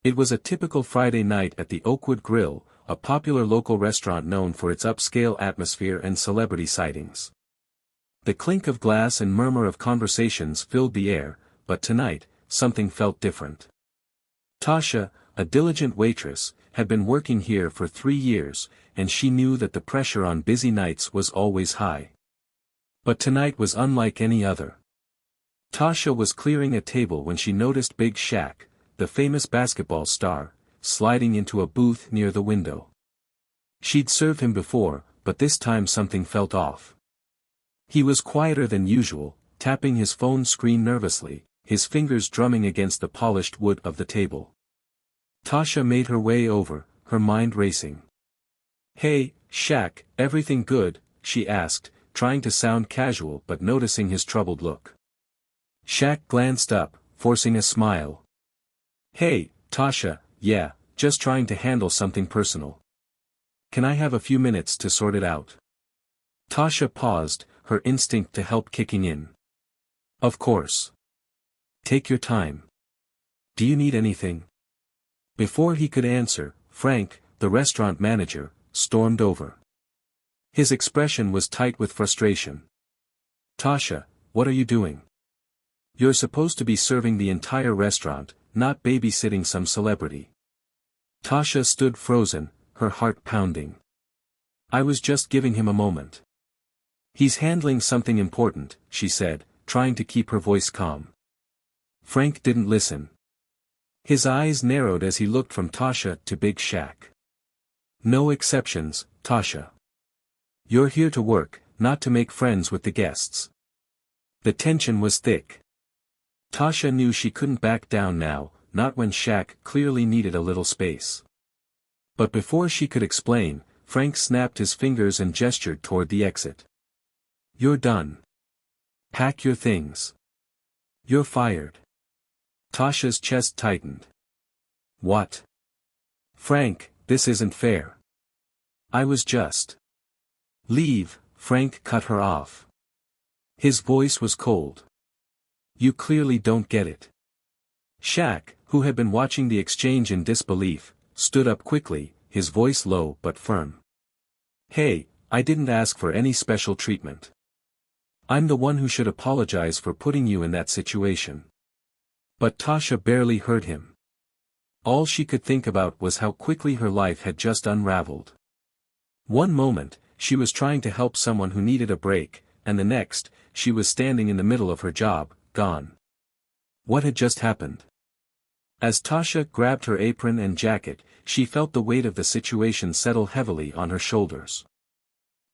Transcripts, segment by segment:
It was a typical Friday night at the Oakwood Grill, a popular local restaurant known for its upscale atmosphere and celebrity sightings. The clink of glass and murmur of conversations filled the air, but tonight, something felt different. Tasha, a diligent waitress, had been working here for 3 years, and she knew that the pressure on busy nights was always high. But tonight was unlike any other. Tasha was clearing a table when she noticed Big Shaq, the famous basketball star, sliding into a booth near the window. She'd served him before, but this time something felt off. He was quieter than usual, tapping his phone screen nervously, his fingers drumming against the polished wood of the table. Tasha made her way over, her mind racing. "Hey, Shaq, everything good?" she asked, trying to sound casual but noticing his troubled look. Shaq glanced up, forcing a smile. "Hey, Tasha, yeah, just trying to handle something personal. Can I have a few minutes to sort it out?" Tasha paused, her instinct to help kicking in. "Of course. Take your time. Do you need anything?" Before he could answer, Frank, the restaurant manager, stormed over. His expression was tight with frustration. "Tasha, what are you doing? You're supposed to be serving the entire restaurant, not babysitting some celebrity." Tasha stood frozen, her heart pounding. "I was just giving him a moment. He's handling something important," she said, trying to keep her voice calm. Frank didn't listen. His eyes narrowed as he looked from Tasha to Big Shaq. "No exceptions, Tasha. You're here to work, not to make friends with the guests." The tension was thick. Tasha knew she couldn't back down now, not when Shaq clearly needed a little space. But before she could explain, Frank snapped his fingers and gestured toward the exit. "You're done. Pack your things. You're fired." Tasha's chest tightened. "What? Frank, this isn't fair. I was just—" "Leave," Frank cut her off. His voice was cold. "You clearly don't get it." Shaq, who had been watching the exchange in disbelief, stood up quickly, his voice low but firm. "Hey, I didn't ask for any special treatment. I'm the one who should apologize for putting you in that situation." But Tasha barely heard him. All she could think about was how quickly her life had just unraveled. One moment, she was trying to help someone who needed a break, and the next, she was standing in the middle of her job, gone. What had just happened? As Tasha grabbed her apron and jacket, she felt the weight of the situation settle heavily on her shoulders.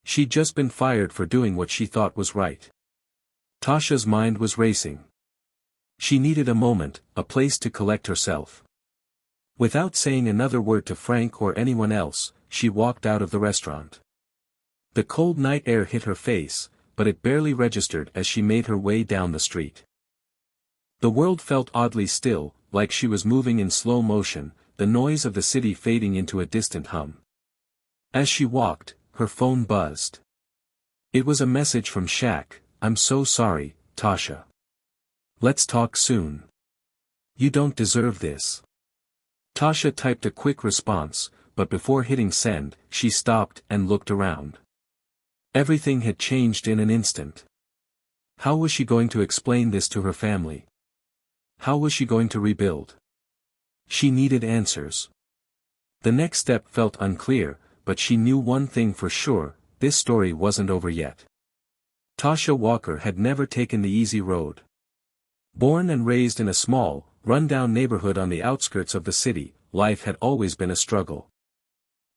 She'd just been fired for doing what she thought was right. Tasha's mind was racing. She needed a moment, a place to collect herself. Without saying another word to Frank or anyone else, she walked out of the restaurant. The cold night air hit her face, but it barely registered as she made her way down the street. The world felt oddly still, like she was moving in slow motion, the noise of the city fading into a distant hum. As she walked, her phone buzzed. It was a message from Shaq. "I'm so sorry, Tasha. Let's talk soon. You don't deserve this." Tasha typed a quick response, but before hitting send, she stopped and looked around. Everything had changed in an instant. How was she going to explain this to her family? How was she going to rebuild? She needed answers. The next step felt unclear, but she knew one thing for sure: this story wasn't over yet. Tasha Walker had never taken the easy road. Born and raised in a small, run-down neighborhood on the outskirts of the city, life had always been a struggle.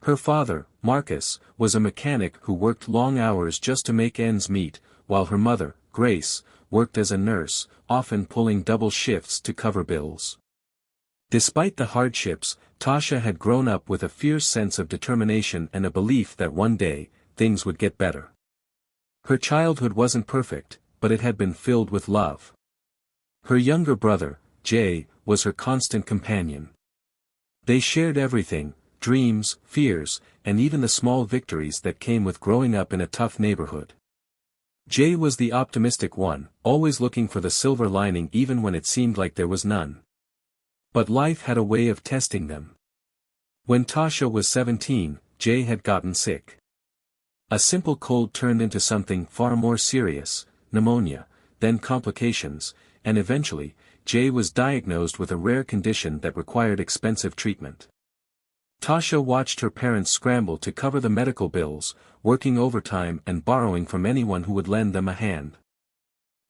Her father, Marcus, was a mechanic who worked long hours just to make ends meet, while her mother, Grace, worked as a nurse, often pulling double shifts to cover bills. Despite the hardships, Tasha had grown up with a fierce sense of determination and a belief that one day, things would get better. Her childhood wasn't perfect, but it had been filled with love. Her younger brother, Jay, was her constant companion. They shared everything: dreams, fears, and even the small victories that came with growing up in a tough neighborhood. Jay was the optimistic one, always looking for the silver lining even when it seemed like there was none. But life had a way of testing them. When Tasha was 17, Jay had gotten sick. A simple cold turned into something far more serious, pneumonia, then complications, and eventually, Jay was diagnosed with a rare condition that required expensive treatment. Tasha watched her parents scramble to cover the medical bills, working overtime and borrowing from anyone who would lend them a hand.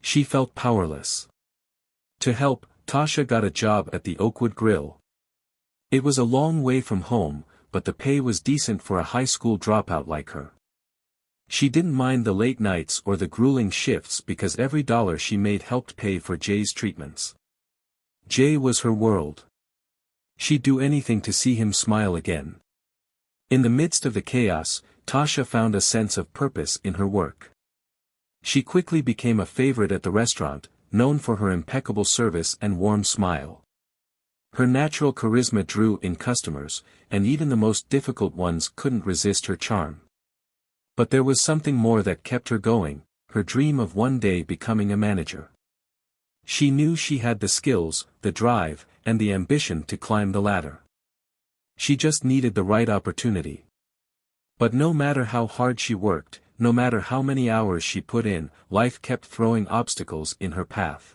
She felt powerless. To help, Tasha got a job at the Oakwood Grill. It was a long way from home, but the pay was decent for a high school dropout like her. She didn't mind the late nights or the grueling shifts because every dollar she made helped pay for Jay's treatments. Jay was her world. She'd do anything to see him smile again. In the midst of the chaos, Tasha found a sense of purpose in her work. She quickly became a favorite at the restaurant, known for her impeccable service and warm smile. Her natural charisma drew in customers, and even the most difficult ones couldn't resist her charm. But there was something more that kept her going, her dream of one day becoming a manager. She knew she had the skills, the drive, and the ambition to climb the ladder. She just needed the right opportunity. But no matter how hard she worked, no matter how many hours she put in, life kept throwing obstacles in her path.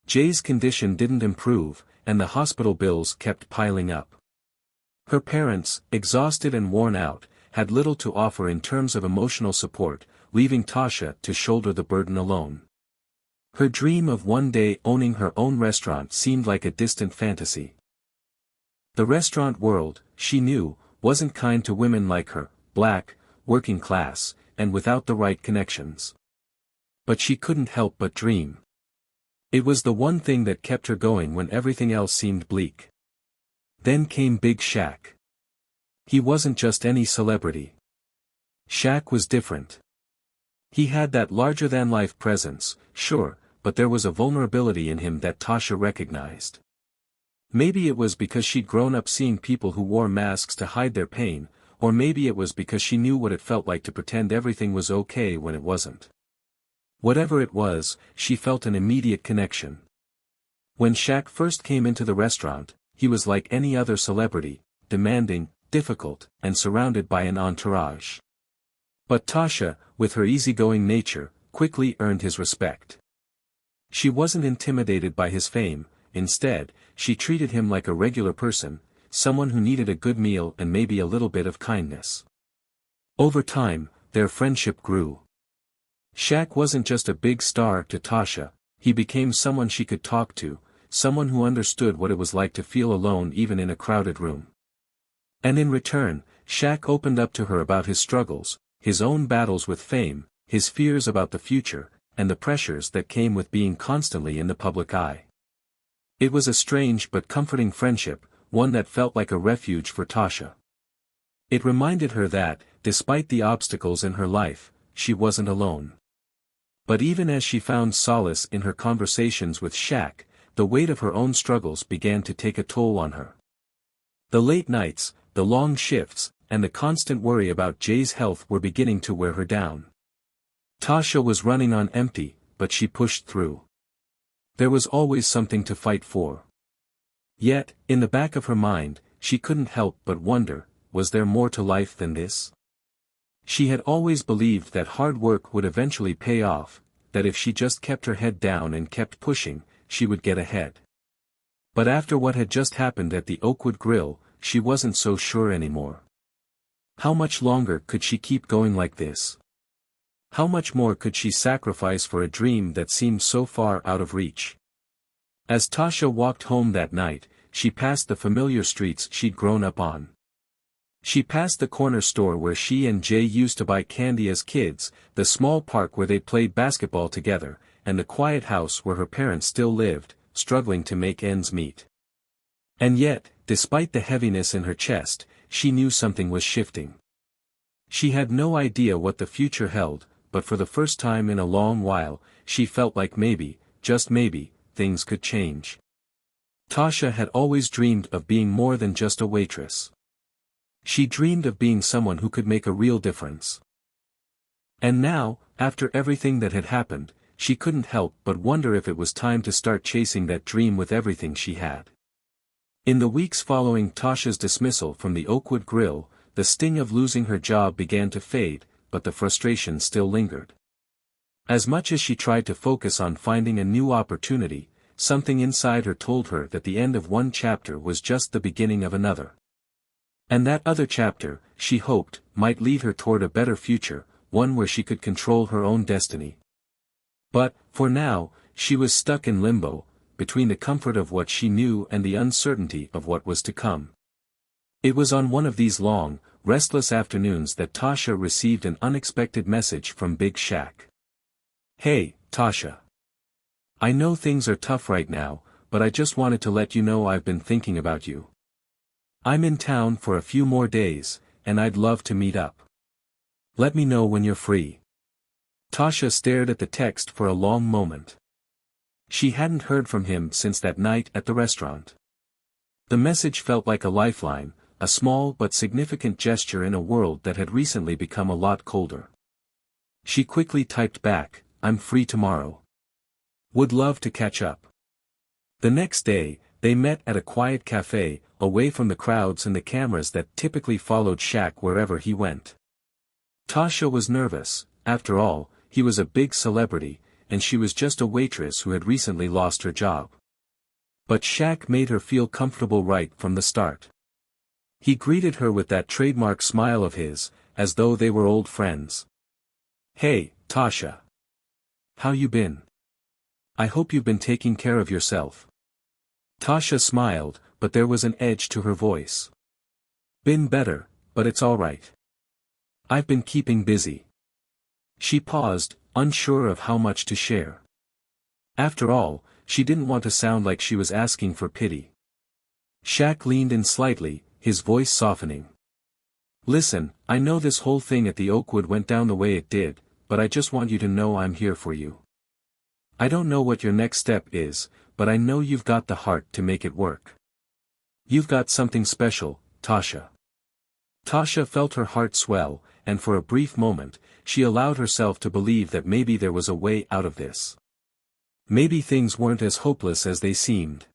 Jay's condition didn't improve, and the hospital bills kept piling up. Her parents, exhausted and worn out, had little to offer in terms of emotional support, leaving Tasha to shoulder the burden alone. Her dream of one day owning her own restaurant seemed like a distant fantasy. The restaurant world, she knew, wasn't kind to women like her, black, working class, and without the right connections. But she couldn't help but dream. It was the one thing that kept her going when everything else seemed bleak. Then came Big Shaq. He wasn't just any celebrity. Shaq was different. He had that larger-than-life presence, sure, but there was a vulnerability in him that Tasha recognized. Maybe it was because she'd grown up seeing people who wore masks to hide their pain, or maybe it was because she knew what it felt like to pretend everything was okay when it wasn't. Whatever it was, she felt an immediate connection. When Shaq first came into the restaurant, he was like any other celebrity, demanding, difficult, and surrounded by an entourage. But Tasha, with her easygoing nature, quickly earned his respect. She wasn't intimidated by his fame, instead, she treated him like a regular person, someone who needed a good meal and maybe a little bit of kindness. Over time, their friendship grew. Shaq wasn't just a big star to Tasha, he became someone she could talk to, someone who understood what it was like to feel alone even in a crowded room. And in return, Shaq opened up to her about his struggles, his own battles with fame, his fears about the future, and the pressures that came with being constantly in the public eye. It was a strange but comforting friendship, one that felt like a refuge for Tasha. It reminded her that, despite the obstacles in her life, she wasn't alone. But even as she found solace in her conversations with Shaq, the weight of her own struggles began to take a toll on her. The late nights, the long shifts, and the constant worry about Jay's health were beginning to wear her down. Tasha was running on empty, but she pushed through. There was always something to fight for. Yet, in the back of her mind, she couldn't help but wonder, was there more to life than this? She had always believed that hard work would eventually pay off, that if she just kept her head down and kept pushing, she would get ahead. But after what had just happened at the Oakwood Grill, she wasn't so sure anymore. How much longer could she keep going like this? How much more could she sacrifice for a dream that seemed so far out of reach? As Tasha walked home that night, she passed the familiar streets she'd grown up on. She passed the corner store where she and Jay used to buy candy as kids, the small park where they played basketball together, and the quiet house where her parents still lived, struggling to make ends meet. And yet, despite the heaviness in her chest, she knew something was shifting. She had no idea what the future held, but for the first time in a long while, she felt like maybe, just maybe, things could change. Tasha had always dreamed of being more than just a waitress. She dreamed of being someone who could make a real difference. And now, after everything that had happened, she couldn't help but wonder if it was time to start chasing that dream with everything she had. In the weeks following Tasha's dismissal from the Oakwood Grill, the sting of losing her job began to fade, but the frustration still lingered. As much as she tried to focus on finding a new opportunity, something inside her told her that the end of one chapter was just the beginning of another. And that other chapter, she hoped, might lead her toward a better future, one where she could control her own destiny. But, for now, she was stuck in limbo, between the comfort of what she knew and the uncertainty of what was to come. It was on one of these long, restless afternoons that Tasha received an unexpected message from Big Shaq. "Hey, Tasha. I know things are tough right now, but I just wanted to let you know I've been thinking about you. I'm in town for a few more days, and I'd love to meet up. Let me know when you're free." Tasha stared at the text for a long moment. She hadn't heard from him since that night at the restaurant. The message felt like a lifeline, a small but significant gesture in a world that had recently become a lot colder. She quickly typed back, "I'm free tomorrow. Would love to catch up." The next day, they met at a quiet cafe, away from the crowds and the cameras that typically followed Shaq wherever he went. Tasha was nervous. After all, he was a big celebrity, and she was just a waitress who had recently lost her job. But Shaq made her feel comfortable right from the start. He greeted her with that trademark smile of his, as though they were old friends. "Hey, Tasha. How you been? I hope you've been taking care of yourself." Tasha smiled, but there was an edge to her voice. "Been better, but it's all right. I've been keeping busy." She paused, unsure of how much to share. After all, she didn't want to sound like she was asking for pity. Shaq leaned in slightly, his voice softening. "Listen, I know this whole thing at the Oakwood went down the way it did, but I just want you to know I'm here for you. I don't know what your next step is, but I know you've got the heart to make it work. You've got something special, Tasha." Tasha felt her heart swell, and for a brief moment, she allowed herself to believe that maybe there was a way out of this. Maybe things weren't as hopeless as they seemed.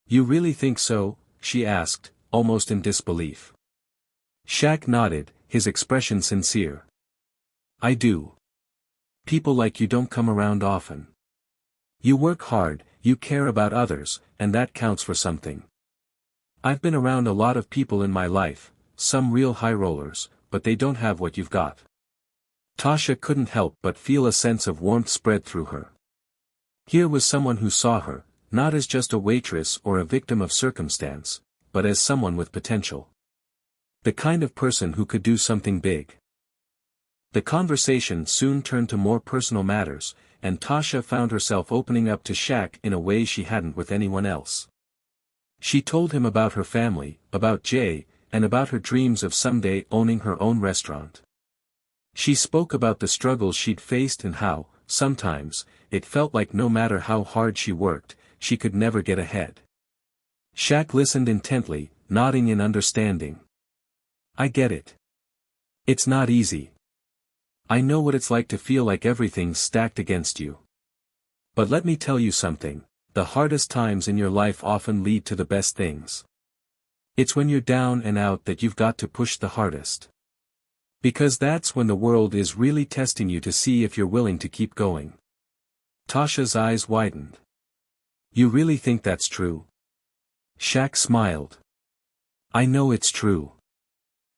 "You really think so?" she asked, almost in disbelief. Shaq nodded, his expression sincere. "I do. People like you don't come around often. You work hard, you care about others, and that counts for something. I've been around a lot of people in my life, some real high rollers, but they don't have what you've got." Tasha couldn't help but feel a sense of warmth spread through her. Here was someone who saw her, not as just a waitress or a victim of circumstance, but as someone with potential. The kind of person who could do something big. The conversation soon turned to more personal matters, and Tasha found herself opening up to Shaq in a way she hadn't with anyone else. She told him about her family, about Jay, and about her dreams of someday owning her own restaurant. She spoke about the struggles she'd faced and how, sometimes, it felt like no matter how hard she worked, she could never get ahead. Shaq listened intently, nodding in understanding. "I get it. It's not easy. I know what it's like to feel like everything's stacked against you. But let me tell you something, the hardest times in your life often lead to the best things. It's when you're down and out that you've got to push the hardest. Because that's when the world is really testing you to see if you're willing to keep going." Tasha's eyes widened. "You really think that's true?" Shaq smiled. "I know it's true.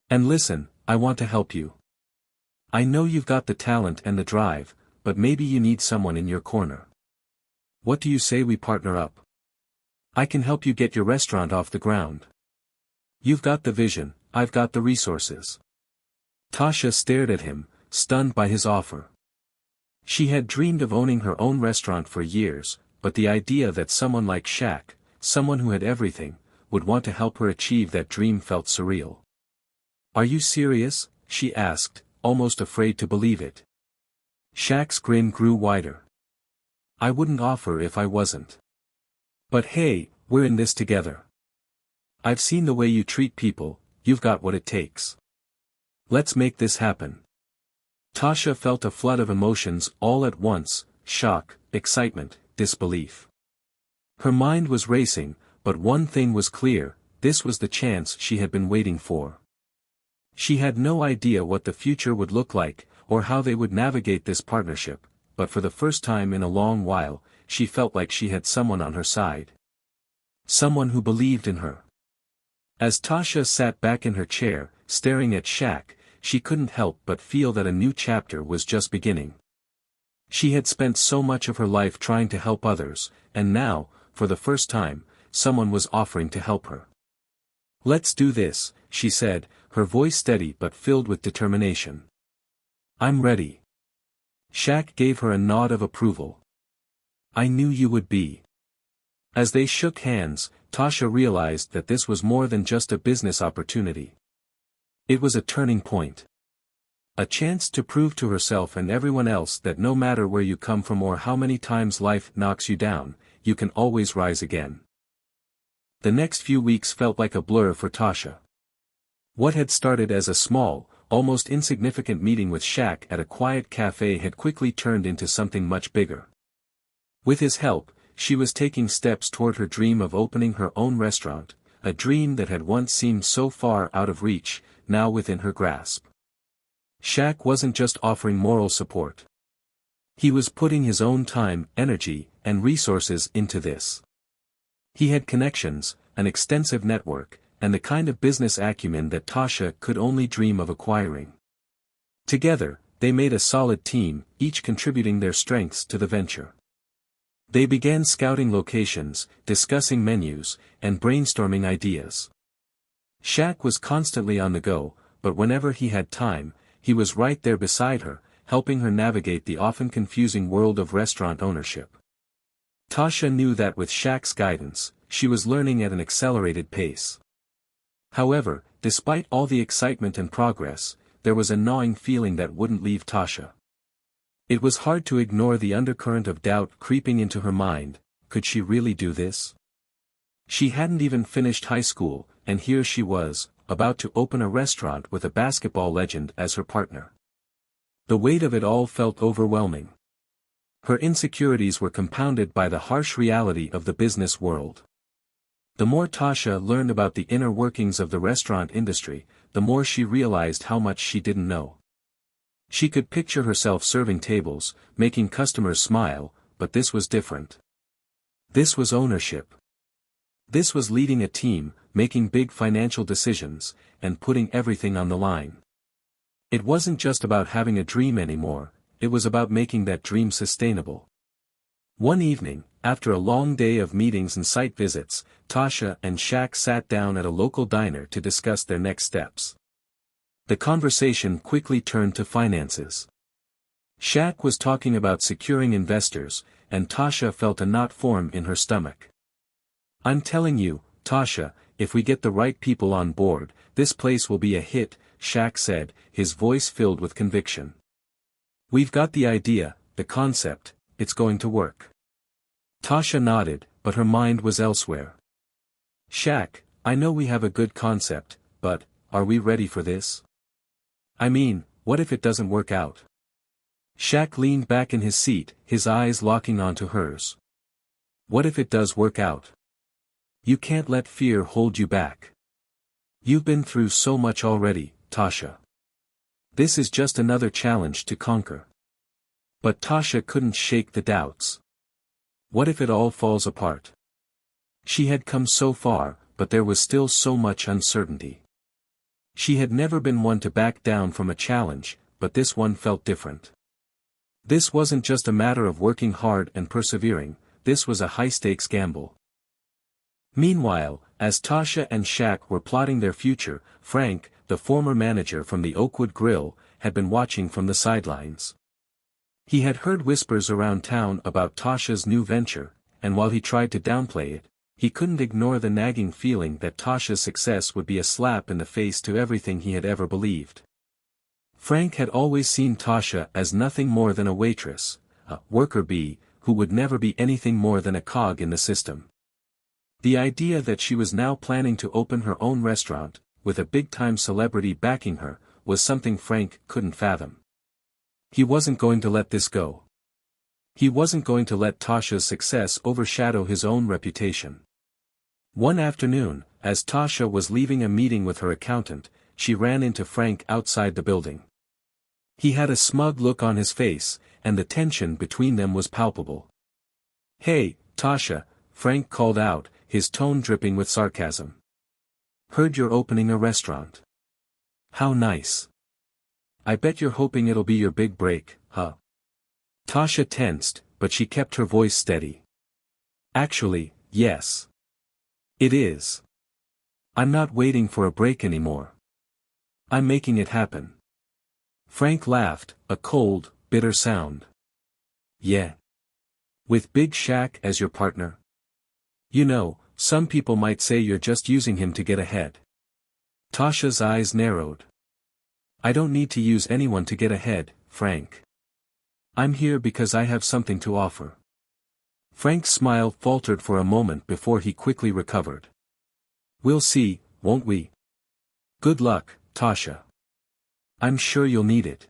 And listen, I want to help you. I know you've got the talent and the drive, but maybe you need someone in your corner. What do you say we partner up? I can help you get your restaurant off the ground. You've got the vision, I've got the resources." Tasha stared at him, stunned by his offer. She had dreamed of owning her own restaurant for years, but the idea that someone like Shaq, someone who had everything, would want to help her achieve that dream felt surreal. "Are you serious?" she asked, almost afraid to believe it. Shaq's grin grew wider. "I wouldn't offer if I wasn't. But hey, we're in this together. I've seen the way you treat people, you've got what it takes. Let's make this happen." Tasha felt a flood of emotions all at once, shock, excitement, disbelief. Her mind was racing, but one thing was clear, this was the chance she had been waiting for. She had no idea what the future would look like, or how they would navigate this partnership, but for the first time in a long while, she felt like she had someone on her side. Someone who believed in her. As Tasha sat back in her chair, staring at Shaq, she couldn't help but feel that a new chapter was just beginning. She had spent so much of her life trying to help others, and now, for the first time, someone was offering to help her. "Let's do this," she said, her voice steady but filled with determination. "I'm ready." Shaq gave her a nod of approval. "I knew you would be." As they shook hands, Tasha realized that this was more than just a business opportunity. It was a turning point. A chance to prove to herself and everyone else that no matter where you come from or how many times life knocks you down, you can always rise again. The next few weeks felt like a blur for Tasha. What had started as a small, almost insignificant meeting with Shaq at a quiet cafe had quickly turned into something much bigger. With his help, she was taking steps toward her dream of opening her own restaurant, a dream that had once seemed so far out of reach, now within her grasp. Shaq wasn't just offering moral support. He was putting his own time, energy, and resources into this. He had connections, an extensive network, and the kind of business acumen that Tasha could only dream of acquiring. Together, they made a solid team, each contributing their strengths to the venture. They began scouting locations, discussing menus, and brainstorming ideas. Shaq was constantly on the go, but whenever he had time, he was right there beside her, helping her navigate the often confusing world of restaurant ownership. Tasha knew that with Shaq's guidance, she was learning at an accelerated pace. However, despite all the excitement and progress, there was a gnawing feeling that wouldn't leave Tasha. It was hard to ignore the undercurrent of doubt creeping into her mind. Could she really do this? She hadn't even finished high school, and here she was, about to open a restaurant with a basketball legend as her partner. The weight of it all felt overwhelming. Her insecurities were compounded by the harsh reality of the business world. The more Tasha learned about the inner workings of the restaurant industry, the more she realized how much she didn't know. She could picture herself serving tables, making customers smile, but this was different. This was ownership. This was leading a team, making big financial decisions, and putting everything on the line. It wasn't just about having a dream anymore, it was about making that dream sustainable. One evening, after a long day of meetings and site visits, Tasha and Shaq sat down at a local diner to discuss their next steps. The conversation quickly turned to finances. Shaq was talking about securing investors, and Tasha felt a knot form in her stomach. "I'm telling you, Tasha, if we get the right people on board, this place will be a hit," Shaq said, his voice filled with conviction. "We've got the idea, the concept, it's going to work." Tasha nodded, but her mind was elsewhere. "Shaq, I know we have a good concept, but, are we ready for this? I mean, what if it doesn't work out?" Shaq leaned back in his seat, his eyes locking onto hers. "What if it does work out? You can't let fear hold you back. You've been through so much already, Tasha. This is just another challenge to conquer." But Tasha couldn't shake the doubts. What if it all falls apart? She had come so far, but there was still so much uncertainty. She had never been one to back down from a challenge, but this one felt different. This wasn't just a matter of working hard and persevering, this was a high-stakes gamble. Meanwhile, as Tasha and Shaq were plotting their future, Frank, the former manager from the Oakwood Grill, had been watching from the sidelines. He had heard whispers around town about Tasha's new venture, and while he tried to downplay it, he couldn't ignore the nagging feeling that Tasha's success would be a slap in the face to everything he had ever believed. Frank had always seen Tasha as nothing more than a waitress, a worker bee, who would never be anything more than a cog in the system. The idea that she was now planning to open her own restaurant, with a big-time celebrity backing her, was something Frank couldn't fathom. He wasn't going to let this go. He wasn't going to let Tasha's success overshadow his own reputation. One afternoon, as Tasha was leaving a meeting with her accountant, she ran into Frank outside the building. He had a smug look on his face, and the tension between them was palpable. "Hey, Tasha," Frank called out, his tone dripping with sarcasm. "Heard you're opening a restaurant. How nice. I bet you're hoping it'll be your big break, huh?" Tasha tensed, but she kept her voice steady. "Actually, yes. It is. I'm not waiting for a break anymore. I'm making it happen." Frank laughed, a cold, bitter sound. "Yeah. With Big Shaq as your partner? You know, some people might say you're just using him to get ahead." Tasha's eyes narrowed. "I don't need to use anyone to get ahead, Frank. I'm here because I have something to offer." Frank's smile faltered for a moment before he quickly recovered. "We'll see, won't we? Good luck, Tasha. I'm sure you'll need it."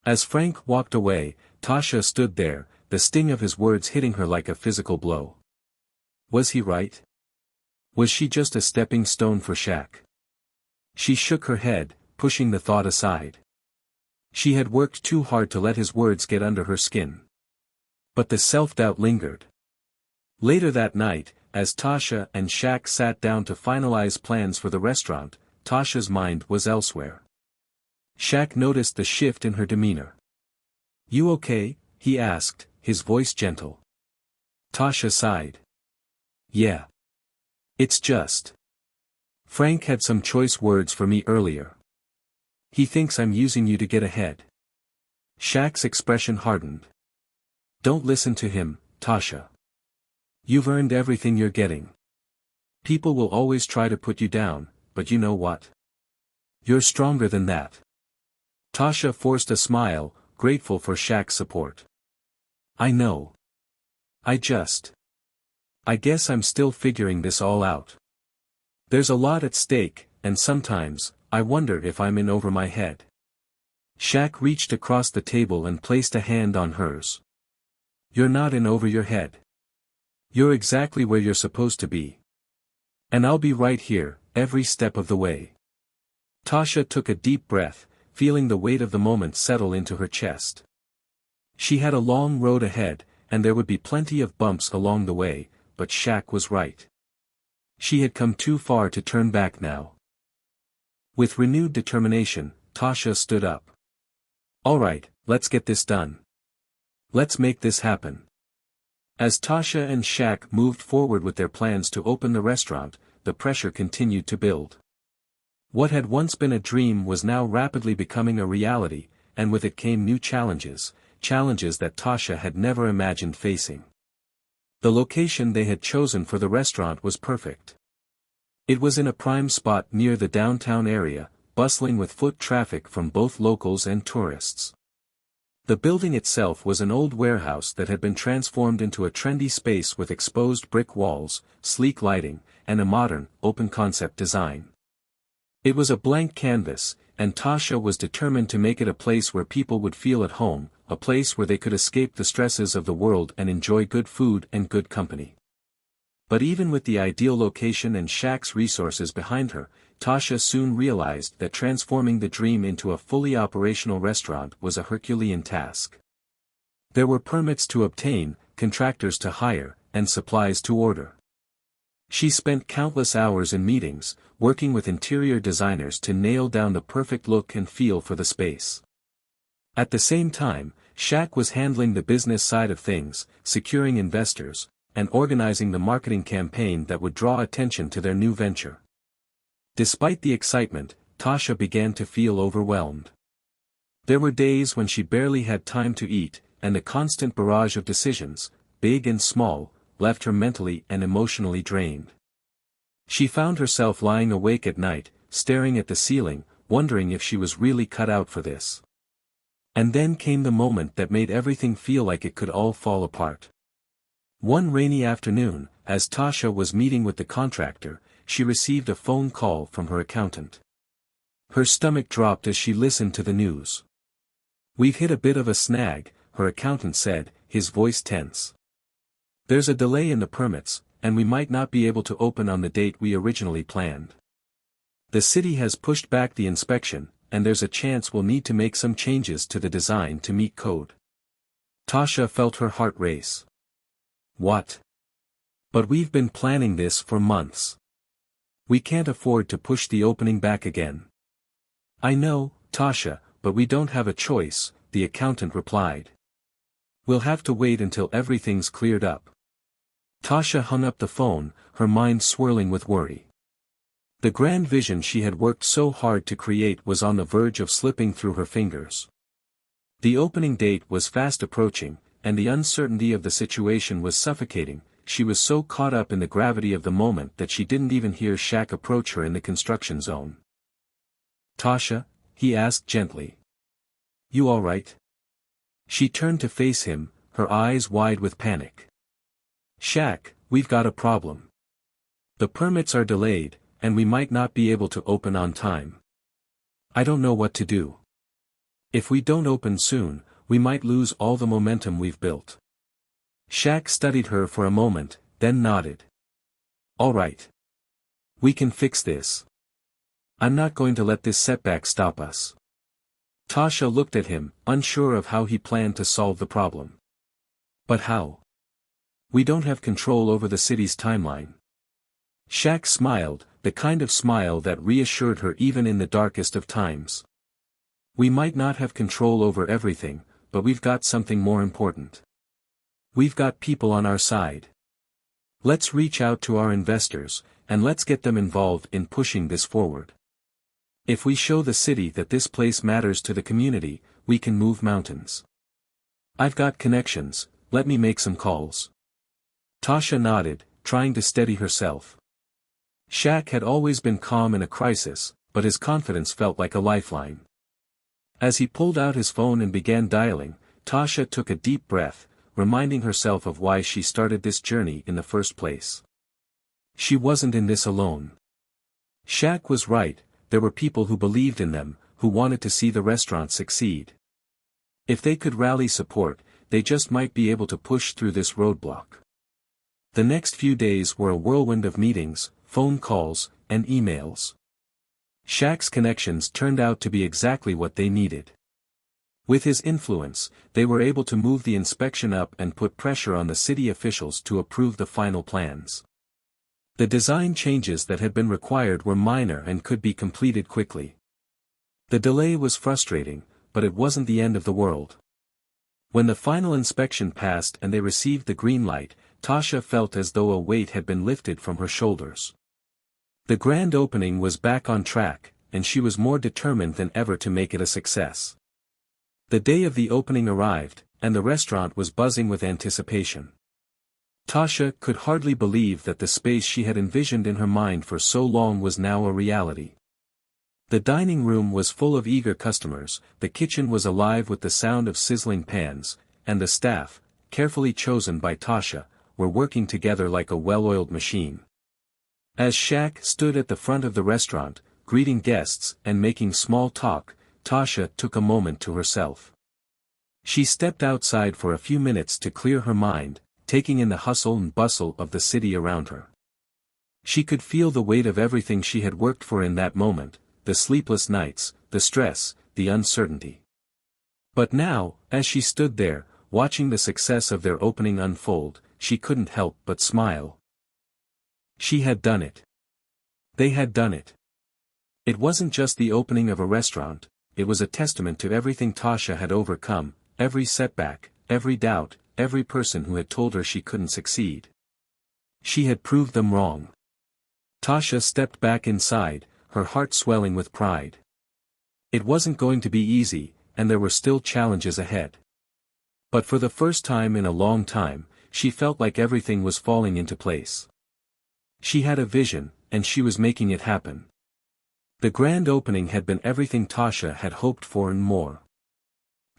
As Frank walked away, Tasha stood there, the sting of his words hitting her like a physical blow. Was he right? Was she just a stepping stone for Shaq? She shook her head, pushing the thought aside. She had worked too hard to let his words get under her skin. But the self-doubt lingered. Later that night, as Tasha and Shaq sat down to finalize plans for the restaurant, Tasha's mind was elsewhere. Shaq noticed the shift in her demeanor. "You okay?" he asked, his voice gentle. Tasha sighed. "Yeah. It's just. Frank had some choice words for me earlier. He thinks I'm using you to get ahead." Shaq's expression hardened. "Don't listen to him, Tasha. You've earned everything you're getting. People will always try to put you down, but you know what? You're stronger than that." Tasha forced a smile, grateful for Shaq's support. "I know. I guess I'm still figuring this all out. There's a lot at stake, and sometimes, I wonder if I'm in over my head." Shaq reached across the table and placed a hand on hers. "You're not in over your head. You're exactly where you're supposed to be. And I'll be right here, every step of the way." Tasha took a deep breath, feeling the weight of the moment settle into her chest. She had a long road ahead, and there would be plenty of bumps along the way, but Shaq was right. She had come too far to turn back now. With renewed determination, Tasha stood up. "All right, let's get this done. Let's make this happen." As Tasha and Shaq moved forward with their plans to open the restaurant, the pressure continued to build. What had once been a dream was now rapidly becoming a reality, and with it came new challenges that Tasha had never imagined facing. The location they had chosen for the restaurant was perfect. It was in a prime spot near the downtown area, bustling with foot traffic from both locals and tourists. The building itself was an old warehouse that had been transformed into a trendy space with exposed brick walls, sleek lighting, and a modern, open-concept design. It was a blank canvas, and Tasha was determined to make it a place where people would feel at home, a place where they could escape the stresses of the world and enjoy good food and good company. But even with the ideal location and Shaq's resources behind her, Tasha soon realized that transforming the dream into a fully operational restaurant was a Herculean task. There were permits to obtain, contractors to hire, and supplies to order. She spent countless hours in meetings, working with interior designers to nail down the perfect look and feel for the space. At the same time, Shaq was handling the business side of things, securing investors, and organizing the marketing campaign that would draw attention to their new venture. Despite the excitement, Tasha began to feel overwhelmed. There were days when she barely had time to eat, and the constant barrage of decisions, big and small, left her mentally and emotionally drained. She found herself lying awake at night, staring at the ceiling, wondering if she was really cut out for this. And then came the moment that made everything feel like it could all fall apart. One rainy afternoon, as Tasha was meeting with the contractor, she received a phone call from her accountant. Her stomach dropped as she listened to the news. "We've hit a bit of a snag," her accountant said, his voice tense. "There's a delay in the permits, and we might not be able to open on the date we originally planned. The city has pushed back the inspection, and there's a chance we'll need to make some changes to the design to meet code. Tasha felt her heart race. What? But we've been planning this for months. We can't afford to push the opening back again. I know, Tasha, but we don't have a choice, the accountant replied. We'll have to wait until everything's cleared up. Tasha hung up the phone, her mind swirling with worry. The grand vision she had worked so hard to create was on the verge of slipping through her fingers. The opening date was fast approaching, and the uncertainty of the situation was suffocating. She was so caught up in the gravity of the moment that she didn't even hear Shaq approach her in the construction zone. Tasha, he asked gently. You all right? She turned to face him, her eyes wide with panic. Shaq, we've got a problem. The permits are delayed, and we might not be able to open on time. I don't know what to do. If we don't open soon, we might lose all the momentum we've built. Shaq studied her for a moment, then nodded. All right. We can fix this. I'm not going to let this setback stop us. Tasha looked at him, unsure of how he planned to solve the problem. But how? We don't have control over the city's timeline. Shaq smiled, the kind of smile that reassured her even in the darkest of times. We might not have control over everything, but we've got something more important. We've got people on our side. Let's reach out to our investors, and let's get them involved in pushing this forward. If we show the city that this place matters to the community, we can move mountains. I've got connections, let me make some calls. Tasha nodded, trying to steady herself. Shaq had always been calm in a crisis, but his confidence felt like a lifeline. As he pulled out his phone and began dialing, Tasha took a deep breath, reminding herself of why she started this journey in the first place. She wasn't in this alone. Shaq was right, there were people who believed in them, who wanted to see the restaurant succeed. If they could rally support, they just might be able to push through this roadblock. The next few days were a whirlwind of meetings, phone calls, and emails. Shaq's connections turned out to be exactly what they needed. With his influence, they were able to move the inspection up and put pressure on the city officials to approve the final plans. The design changes that had been required were minor and could be completed quickly. The delay was frustrating, but it wasn't the end of the world. When the final inspection passed and they received the green light, Tasha felt as though a weight had been lifted from her shoulders. The grand opening was back on track, and she was more determined than ever to make it a success. The day of the opening arrived, and the restaurant was buzzing with anticipation. Tasha could hardly believe that the space she had envisioned in her mind for so long was now a reality. The dining room was full of eager customers, the kitchen was alive with the sound of sizzling pans, and the staff, carefully chosen by Tasha, were working together like a well-oiled machine. As Shaq stood at the front of the restaurant, greeting guests and making small talk, Tasha took a moment to herself. She stepped outside for a few minutes to clear her mind, taking in the hustle and bustle of the city around her. She could feel the weight of everything she had worked for in that moment, the sleepless nights, the stress, the uncertainty. But now, as she stood there, watching the success of their opening unfold, she couldn't help but smile. She had done it. They had done it. It wasn't just the opening of a restaurant, it was a testament to everything Tasha had overcome, every setback, every doubt, every person who had told her she couldn't succeed. She had proved them wrong. Tasha stepped back inside, her heart swelling with pride. It wasn't going to be easy, and there were still challenges ahead. But for the first time in a long time, she felt like everything was falling into place. She had a vision, and she was making it happen. The grand opening had been everything Tasha had hoped for and more.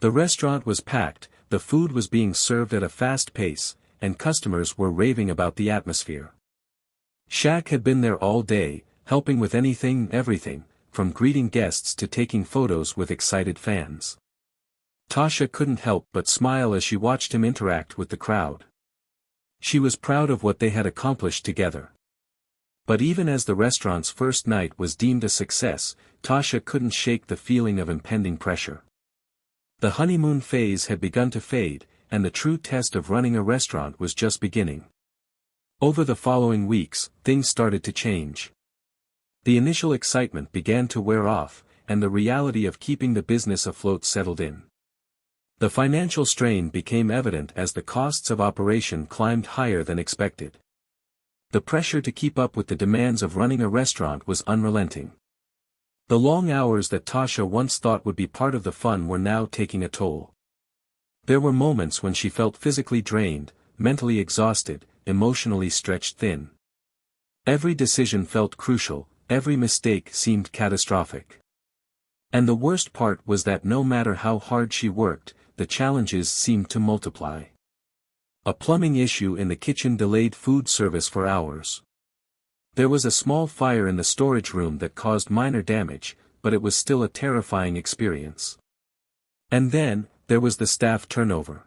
The restaurant was packed, the food was being served at a fast pace, and customers were raving about the atmosphere. Shaq had been there all day, helping with anything and everything, from greeting guests to taking photos with excited fans. Tasha couldn't help but smile as she watched him interact with the crowd. She was proud of what they had accomplished together. But even as the restaurant's first night was deemed a success, Tasha couldn't shake the feeling of impending pressure. The honeymoon phase had begun to fade, and the true test of running a restaurant was just beginning. Over the following weeks, things started to change. The initial excitement began to wear off, and the reality of keeping the business afloat settled in. The financial strain became evident as the costs of operation climbed higher than expected. The pressure to keep up with the demands of running a restaurant was unrelenting. The long hours that Tasha once thought would be part of the fun were now taking a toll. There were moments when she felt physically drained, mentally exhausted, emotionally stretched thin. Every decision felt crucial, every mistake seemed catastrophic. And the worst part was that no matter how hard she worked, the challenges seemed to multiply. A plumbing issue in the kitchen delayed food service for hours. There was a small fire in the storage room that caused minor damage, but it was still a terrifying experience. And then, there was the staff turnover.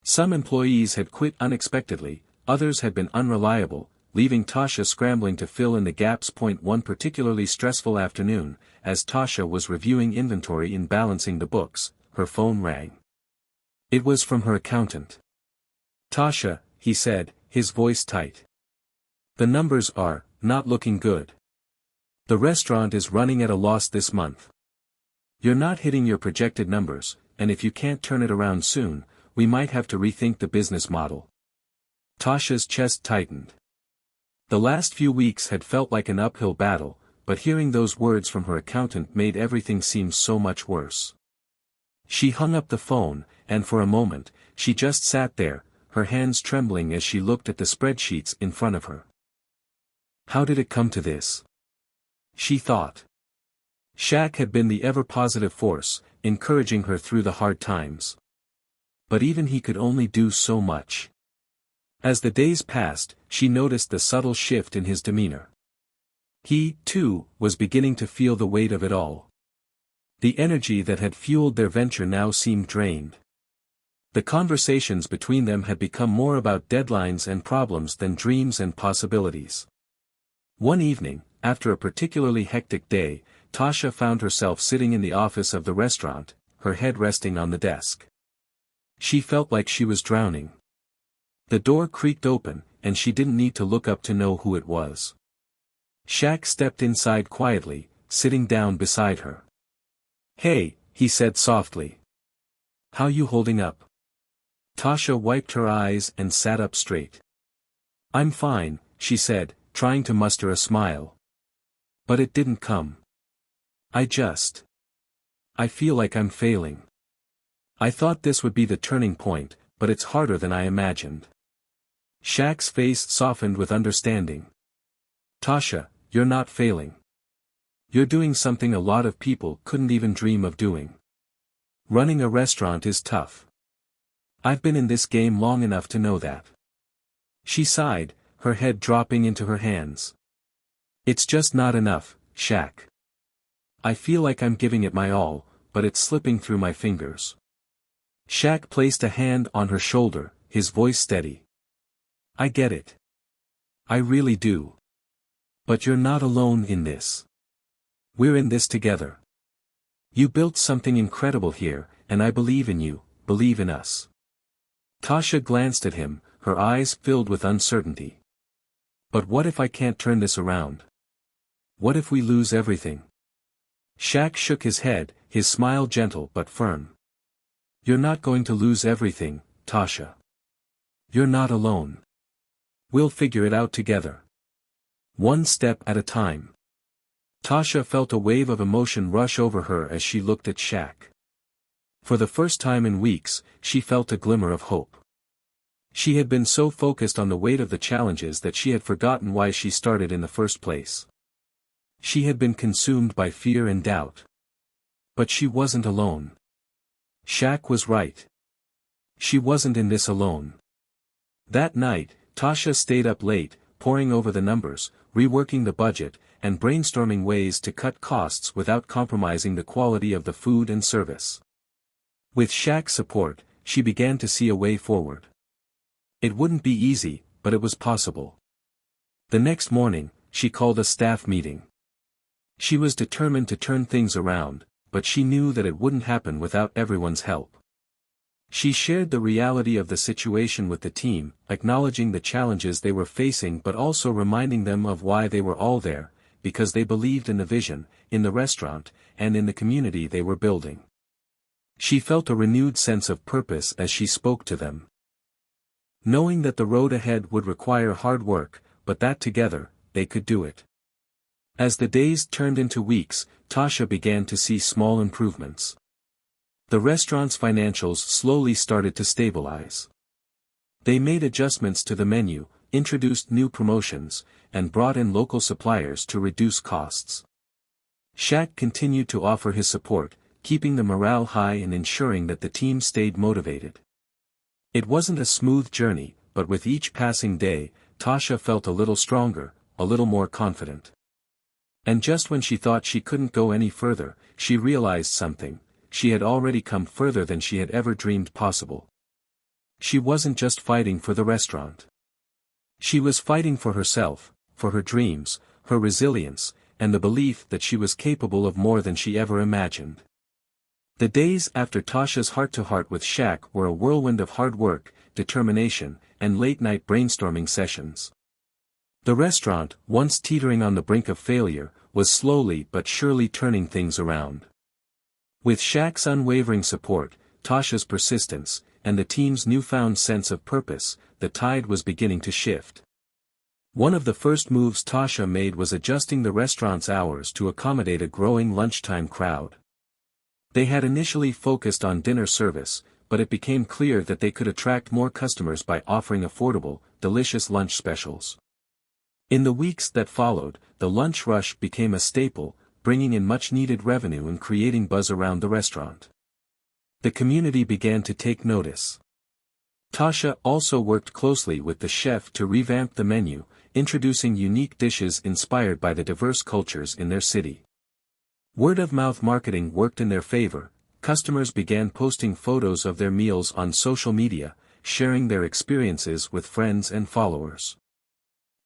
Some employees had quit unexpectedly, others had been unreliable, leaving Tasha scrambling to fill in the gaps. One particularly stressful afternoon, as Tasha was reviewing inventory and balancing the books, her phone rang. It was from her accountant. "Tasha," he said, his voice tight. "The numbers are not looking good. The restaurant is running at a loss this month. You're not hitting your projected numbers, and if you can't turn it around soon, we might have to rethink the business model." Tasha's chest tightened. The last few weeks had felt like an uphill battle, but hearing those words from her accountant made everything seem so much worse. She hung up the phone, and for a moment, she just sat there, her hands trembling as she looked at the spreadsheets in front of her. How did it come to this? She thought. Shaq had been the ever-positive force, encouraging her through the hard times. But even he could only do so much. As the days passed, she noticed the subtle shift in his demeanor. He, too, was beginning to feel the weight of it all. The energy that had fueled their venture now seemed drained. The conversations between them had become more about deadlines and problems than dreams and possibilities. One evening, after a particularly hectic day, Tasha found herself sitting in the office of the restaurant, her head resting on the desk. She felt like she was drowning. The door creaked open, and she didn't need to look up to know who it was. Shaq stepped inside quietly, sitting down beside her. "Hey," he said softly. "How you holding up?" Tasha wiped her eyes and sat up straight. "I'm fine," she said, trying to muster a smile. But it didn't come. I feel like I'm failing. I thought this would be the turning point, but it's harder than I imagined." Shaq's face softened with understanding. "Tasha, you're not failing. You're doing something a lot of people couldn't even dream of doing. Running a restaurant is tough. I've been in this game long enough to know that." She sighed, her head dropping into her hands. "It's just not enough, Shaq. I feel like I'm giving it my all, but it's slipping through my fingers." Shaq placed a hand on her shoulder, his voice steady. "I get it. I really do. But you're not alone in this. We're in this together. You built something incredible here, and I believe in you, believe in us." Tasha glanced at him, her eyes filled with uncertainty. "But what if I can't turn this around? What if we lose everything?" Shaq shook his head, his smile gentle but firm. "You're not going to lose everything, Tasha. You're not alone. We'll figure it out together. One step at a time." Tasha felt a wave of emotion rush over her as she looked at Shaq. For the first time in weeks, she felt a glimmer of hope. She had been so focused on the weight of the challenges that she had forgotten why she started in the first place. She had been consumed by fear and doubt. But she wasn't alone. Shaq was right. She wasn't in this alone. That night, Tasha stayed up late, poring over the numbers, reworking the budget, and brainstorming ways to cut costs without compromising the quality of the food and service. With Shaq's support, she began to see a way forward. It wouldn't be easy, but it was possible. The next morning, she called a staff meeting. She was determined to turn things around, but she knew that it wouldn't happen without everyone's help. She shared the reality of the situation with the team, acknowledging the challenges they were facing but also reminding them of why they were all there, because they believed in the vision, in the restaurant, and in the community they were building. She felt a renewed sense of purpose as she spoke to them. Knowing that the road ahead would require hard work, but that together, they could do it. As the days turned into weeks, Tasha began to see small improvements. The restaurant's financials slowly started to stabilize. They made adjustments to the menu, introduced new promotions, and brought in local suppliers to reduce costs. Shaq continued to offer his support, keeping the morale high and ensuring that the team stayed motivated. It wasn't a smooth journey, but with each passing day, Tasha felt a little stronger, a little more confident. And just when she thought she couldn't go any further, she realized something: she had already come further than she had ever dreamed possible. She wasn't just fighting for the restaurant. She was fighting for herself, for her dreams, her resilience, and the belief that she was capable of more than she ever imagined. The days after Tasha's heart-to-heart with Shaq were a whirlwind of hard work, determination, and late-night brainstorming sessions. The restaurant, once teetering on the brink of failure, was slowly but surely turning things around. With Shaq's unwavering support, Tasha's persistence, and the team's newfound sense of purpose, the tide was beginning to shift. One of the first moves Tasha made was adjusting the restaurant's hours to accommodate a growing lunchtime crowd. They had initially focused on dinner service, but it became clear that they could attract more customers by offering affordable, delicious lunch specials. In the weeks that followed, the lunch rush became a staple, bringing in much-needed revenue and creating buzz around the restaurant. The community began to take notice. Tasha also worked closely with the chef to revamp the menu, introducing unique dishes inspired by the diverse cultures in their city. Word-of-mouth marketing worked in their favor. Customers began posting photos of their meals on social media, sharing their experiences with friends and followers.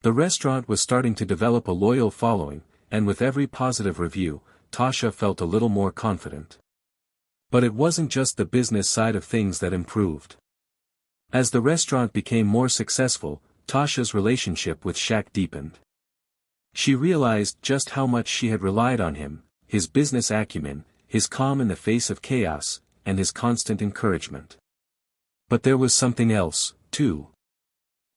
The restaurant was starting to develop a loyal following, and with every positive review, Tasha felt a little more confident. But it wasn't just the business side of things that improved. As the restaurant became more successful, Tasha's relationship with Shaq deepened. She realized just how much she had relied on him, his business acumen, his calm in the face of chaos, and his constant encouragement. But there was something else, too.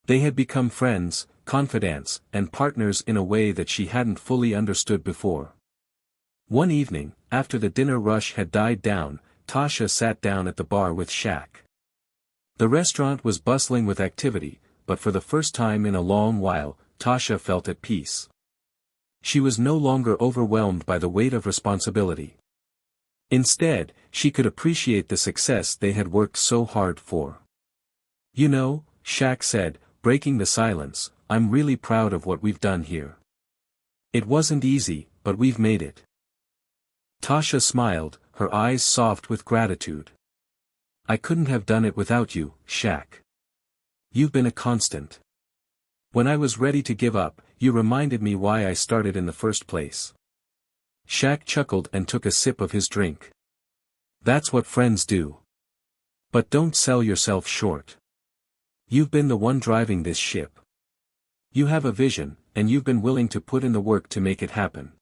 They had become friends, confidants, and partners in a way that she hadn't fully understood before. One evening, after the dinner rush had died down, Tasha sat down at the bar with Shaq. The restaurant was bustling with activity, but for the first time in a long while, Tasha felt at peace. She was no longer overwhelmed by the weight of responsibility. Instead, she could appreciate the success they had worked so hard for. "You know," Shaq said, breaking the silence, "I'm really proud of what we've done here. It wasn't easy, but we've made it." Tasha smiled, her eyes soft with gratitude. "I couldn't have done it without you, Shaq. You've been a constant. When I was ready to give up, you reminded me why I started in the first place." Shaq chuckled and took a sip of his drink. "That's what friends do. But don't sell yourself short. You've been the one driving this ship. You have a vision, and you've been willing to put in the work to make it happen."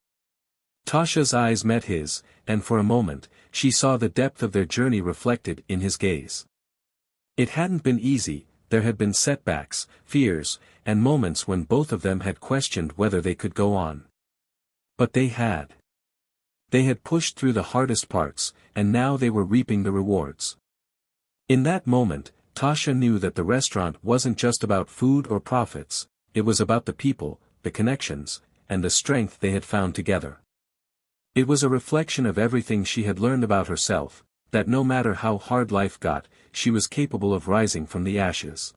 Tasha's eyes met his, and for a moment, she saw the depth of their journey reflected in his gaze. It hadn't been easy. There had been setbacks, fears, and moments when both of them had questioned whether they could go on. But they had. They had pushed through the hardest parts, and now they were reaping the rewards. In that moment, Tasha knew that the restaurant wasn't just about food or profits, it was about the people, the connections, and the strength they had found together. It was a reflection of everything she had learned about herself, that no matter how hard life got, she was capable of rising from the ashes.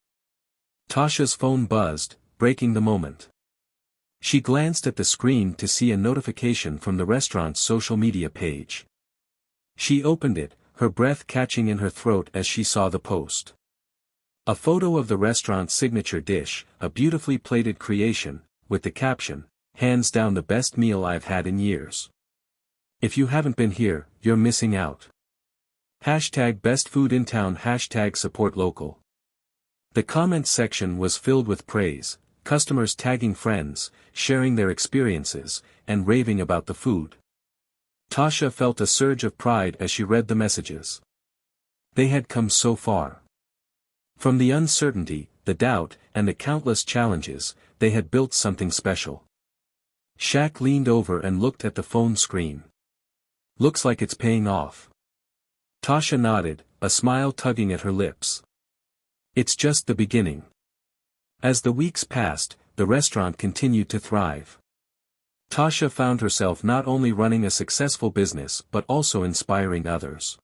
Tasha's phone buzzed, breaking the moment. She glanced at the screen to see a notification from the restaurant's social media page. She opened it, her breath catching in her throat as she saw the post. A photo of the restaurant's signature dish, a beautifully plated creation, with the caption, "Hands down the best meal I've had in years. If you haven't been here, you're missing out. Hashtag best food in town, hashtag support local." The comments section was filled with praise, customers tagging friends, sharing their experiences, and raving about the food. Tasha felt a surge of pride as she read the messages. They had come so far. From the uncertainty, the doubt, and the countless challenges, they had built something special. Shaq leaned over and looked at the phone screen. "Looks like it's paying off." Tasha nodded, a smile tugging at her lips. "It's just the beginning." As the weeks passed, the restaurant continued to thrive. Tasha found herself not only running a successful business but also inspiring others.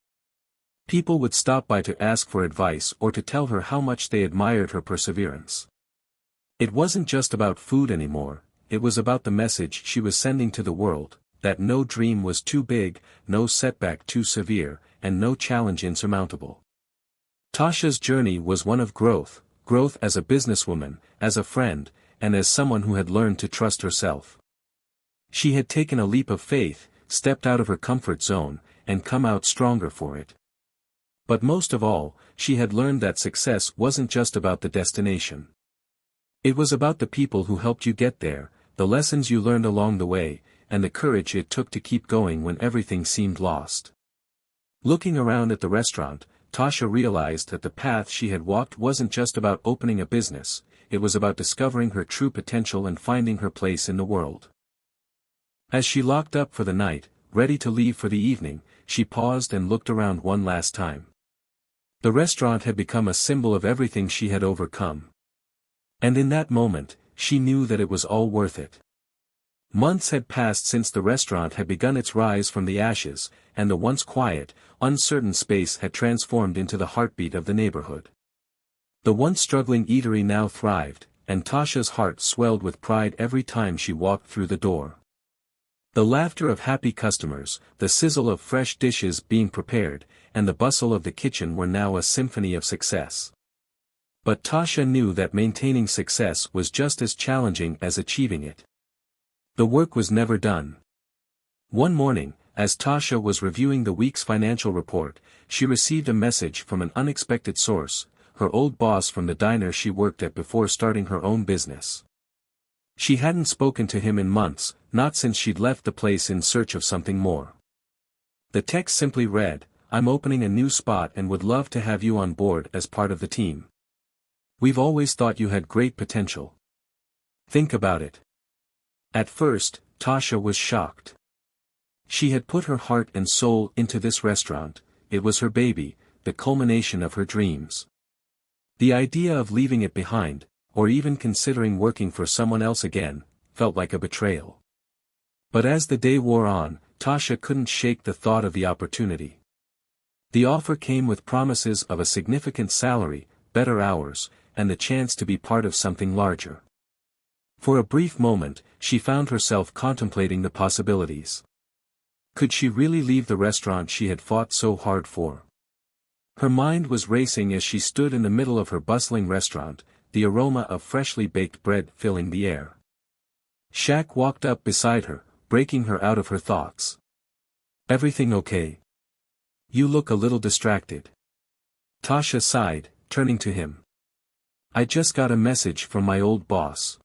People would stop by to ask for advice or to tell her how much they admired her perseverance. It wasn't just about food anymore, it was about the message she was sending to the world, that no dream was too big, no setback too severe, and no challenge insurmountable. Tasha's journey was one of growth as a businesswoman, as a friend, and as someone who had learned to trust herself. She had taken a leap of faith, stepped out of her comfort zone, and come out stronger for it. But most of all, she had learned that success wasn't just about the destination. It was about the people who helped you get there, the lessons you learned along the way, and the courage it took to keep going when everything seemed lost. Looking around at the restaurant, Tasha realized that the path she had walked wasn't just about opening a business, it was about discovering her true potential and finding her place in the world. As she locked up for the night, ready to leave for the evening, she paused and looked around one last time. The restaurant had become a symbol of everything she had overcome. And in that moment, she knew that it was all worth it. Months had passed since the restaurant had begun its rise from the ashes, and the once quiet, uncertain space had transformed into the heartbeat of the neighborhood. The once struggling eatery now thrived, and Tasha's heart swelled with pride every time she walked through the door. The laughter of happy customers, the sizzle of fresh dishes being prepared, and the bustle of the kitchen were now a symphony of success. But Tasha knew that maintaining success was just as challenging as achieving it. The work was never done. One morning, as Tasha was reviewing the week's financial report, she received a message from an unexpected source, her old boss from the diner she worked at before starting her own business. She hadn't spoken to him in months, not since she'd left the place in search of something more. The text simply read, "I'm opening a new spot and would love to have you on board as part of the team. We've always thought you had great potential. Think about it." At first, Tasha was shocked. She had put her heart and soul into this restaurant, it was her baby, the culmination of her dreams. The idea of leaving it behind, or even considering working for someone else again, felt like a betrayal. But as the day wore on, Tasha couldn't shake the thought of the opportunity. The offer came with promises of a significant salary, better hours, and the chance to be part of something larger. For a brief moment, she found herself contemplating the possibilities. Could she really leave the restaurant she had fought so hard for? Her mind was racing as she stood in the middle of her bustling restaurant, the aroma of freshly baked bread filling the air. Shaq walked up beside her, breaking her out of her thoughts. "Everything okay? You look a little distracted." Tasha sighed, turning to him. "I just got a message from my old boss.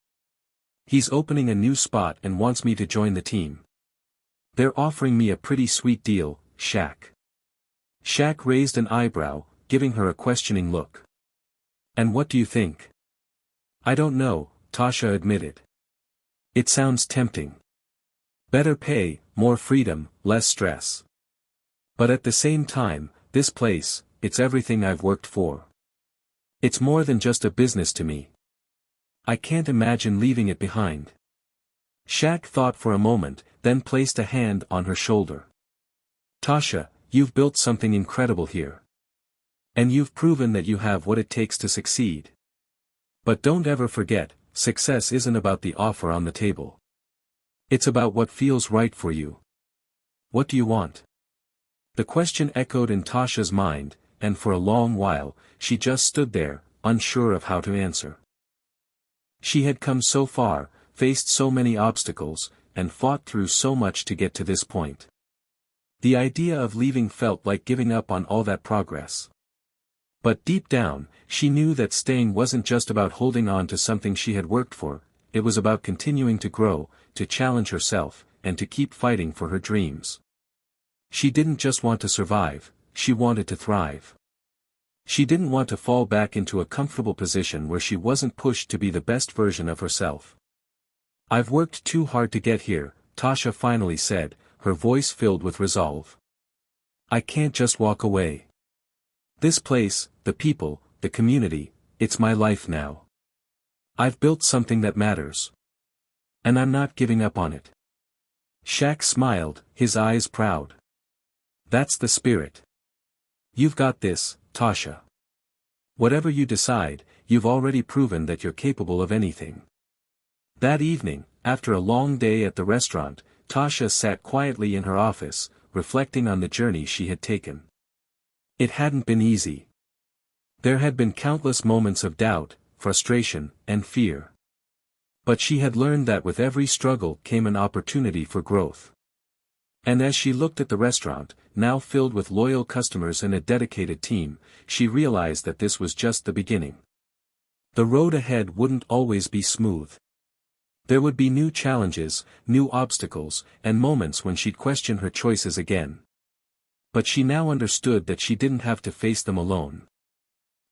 He's opening a new spot and wants me to join the team. They're offering me a pretty sweet deal, Shaq." Shaq raised an eyebrow, giving her a questioning look. "And what do you think?" "I don't know," Tasha admitted. "It sounds tempting. Better pay, more freedom, less stress. But at the same time, this place, it's everything I've worked for. It's more than just a business to me. I can't imagine leaving it behind." Shaq thought for a moment, then placed a hand on her shoulder. "Tasha, you've built something incredible here. And you've proven that you have what it takes to succeed. But don't ever forget, success isn't about the offer on the table. It's about what feels right for you. What do you want?" The question echoed in Tasha's mind, and for a long while, she just stood there, unsure of how to answer. She had come so far, faced so many obstacles, and fought through so much to get to this point. The idea of leaving felt like giving up on all that progress. But deep down, she knew that staying wasn't just about holding on to something she had worked for, it was about continuing to grow, to challenge herself, and to keep fighting for her dreams. She didn't just want to survive, she wanted to thrive. She didn't want to fall back into a comfortable position where she wasn't pushed to be the best version of herself. "I've worked too hard to get here," Tasha finally said, her voice filled with resolve. "I can't just walk away. This place, the people, the community, it's my life now. I've built something that matters. And I'm not giving up on it." Shaq smiled, his eyes proud. "That's the spirit. You've got this, Tasha. Whatever you decide, you've already proven that you're capable of anything." That evening, after a long day at the restaurant, Tasha sat quietly in her office, reflecting on the journey she had taken. It hadn't been easy. There had been countless moments of doubt, frustration, and fear. But she had learned that with every struggle came an opportunity for growth. And as she looked at the restaurant, now filled with loyal customers and a dedicated team, she realized that this was just the beginning. The road ahead wouldn't always be smooth. There would be new challenges, new obstacles, and moments when she'd question her choices again. But she now understood that she didn't have to face them alone.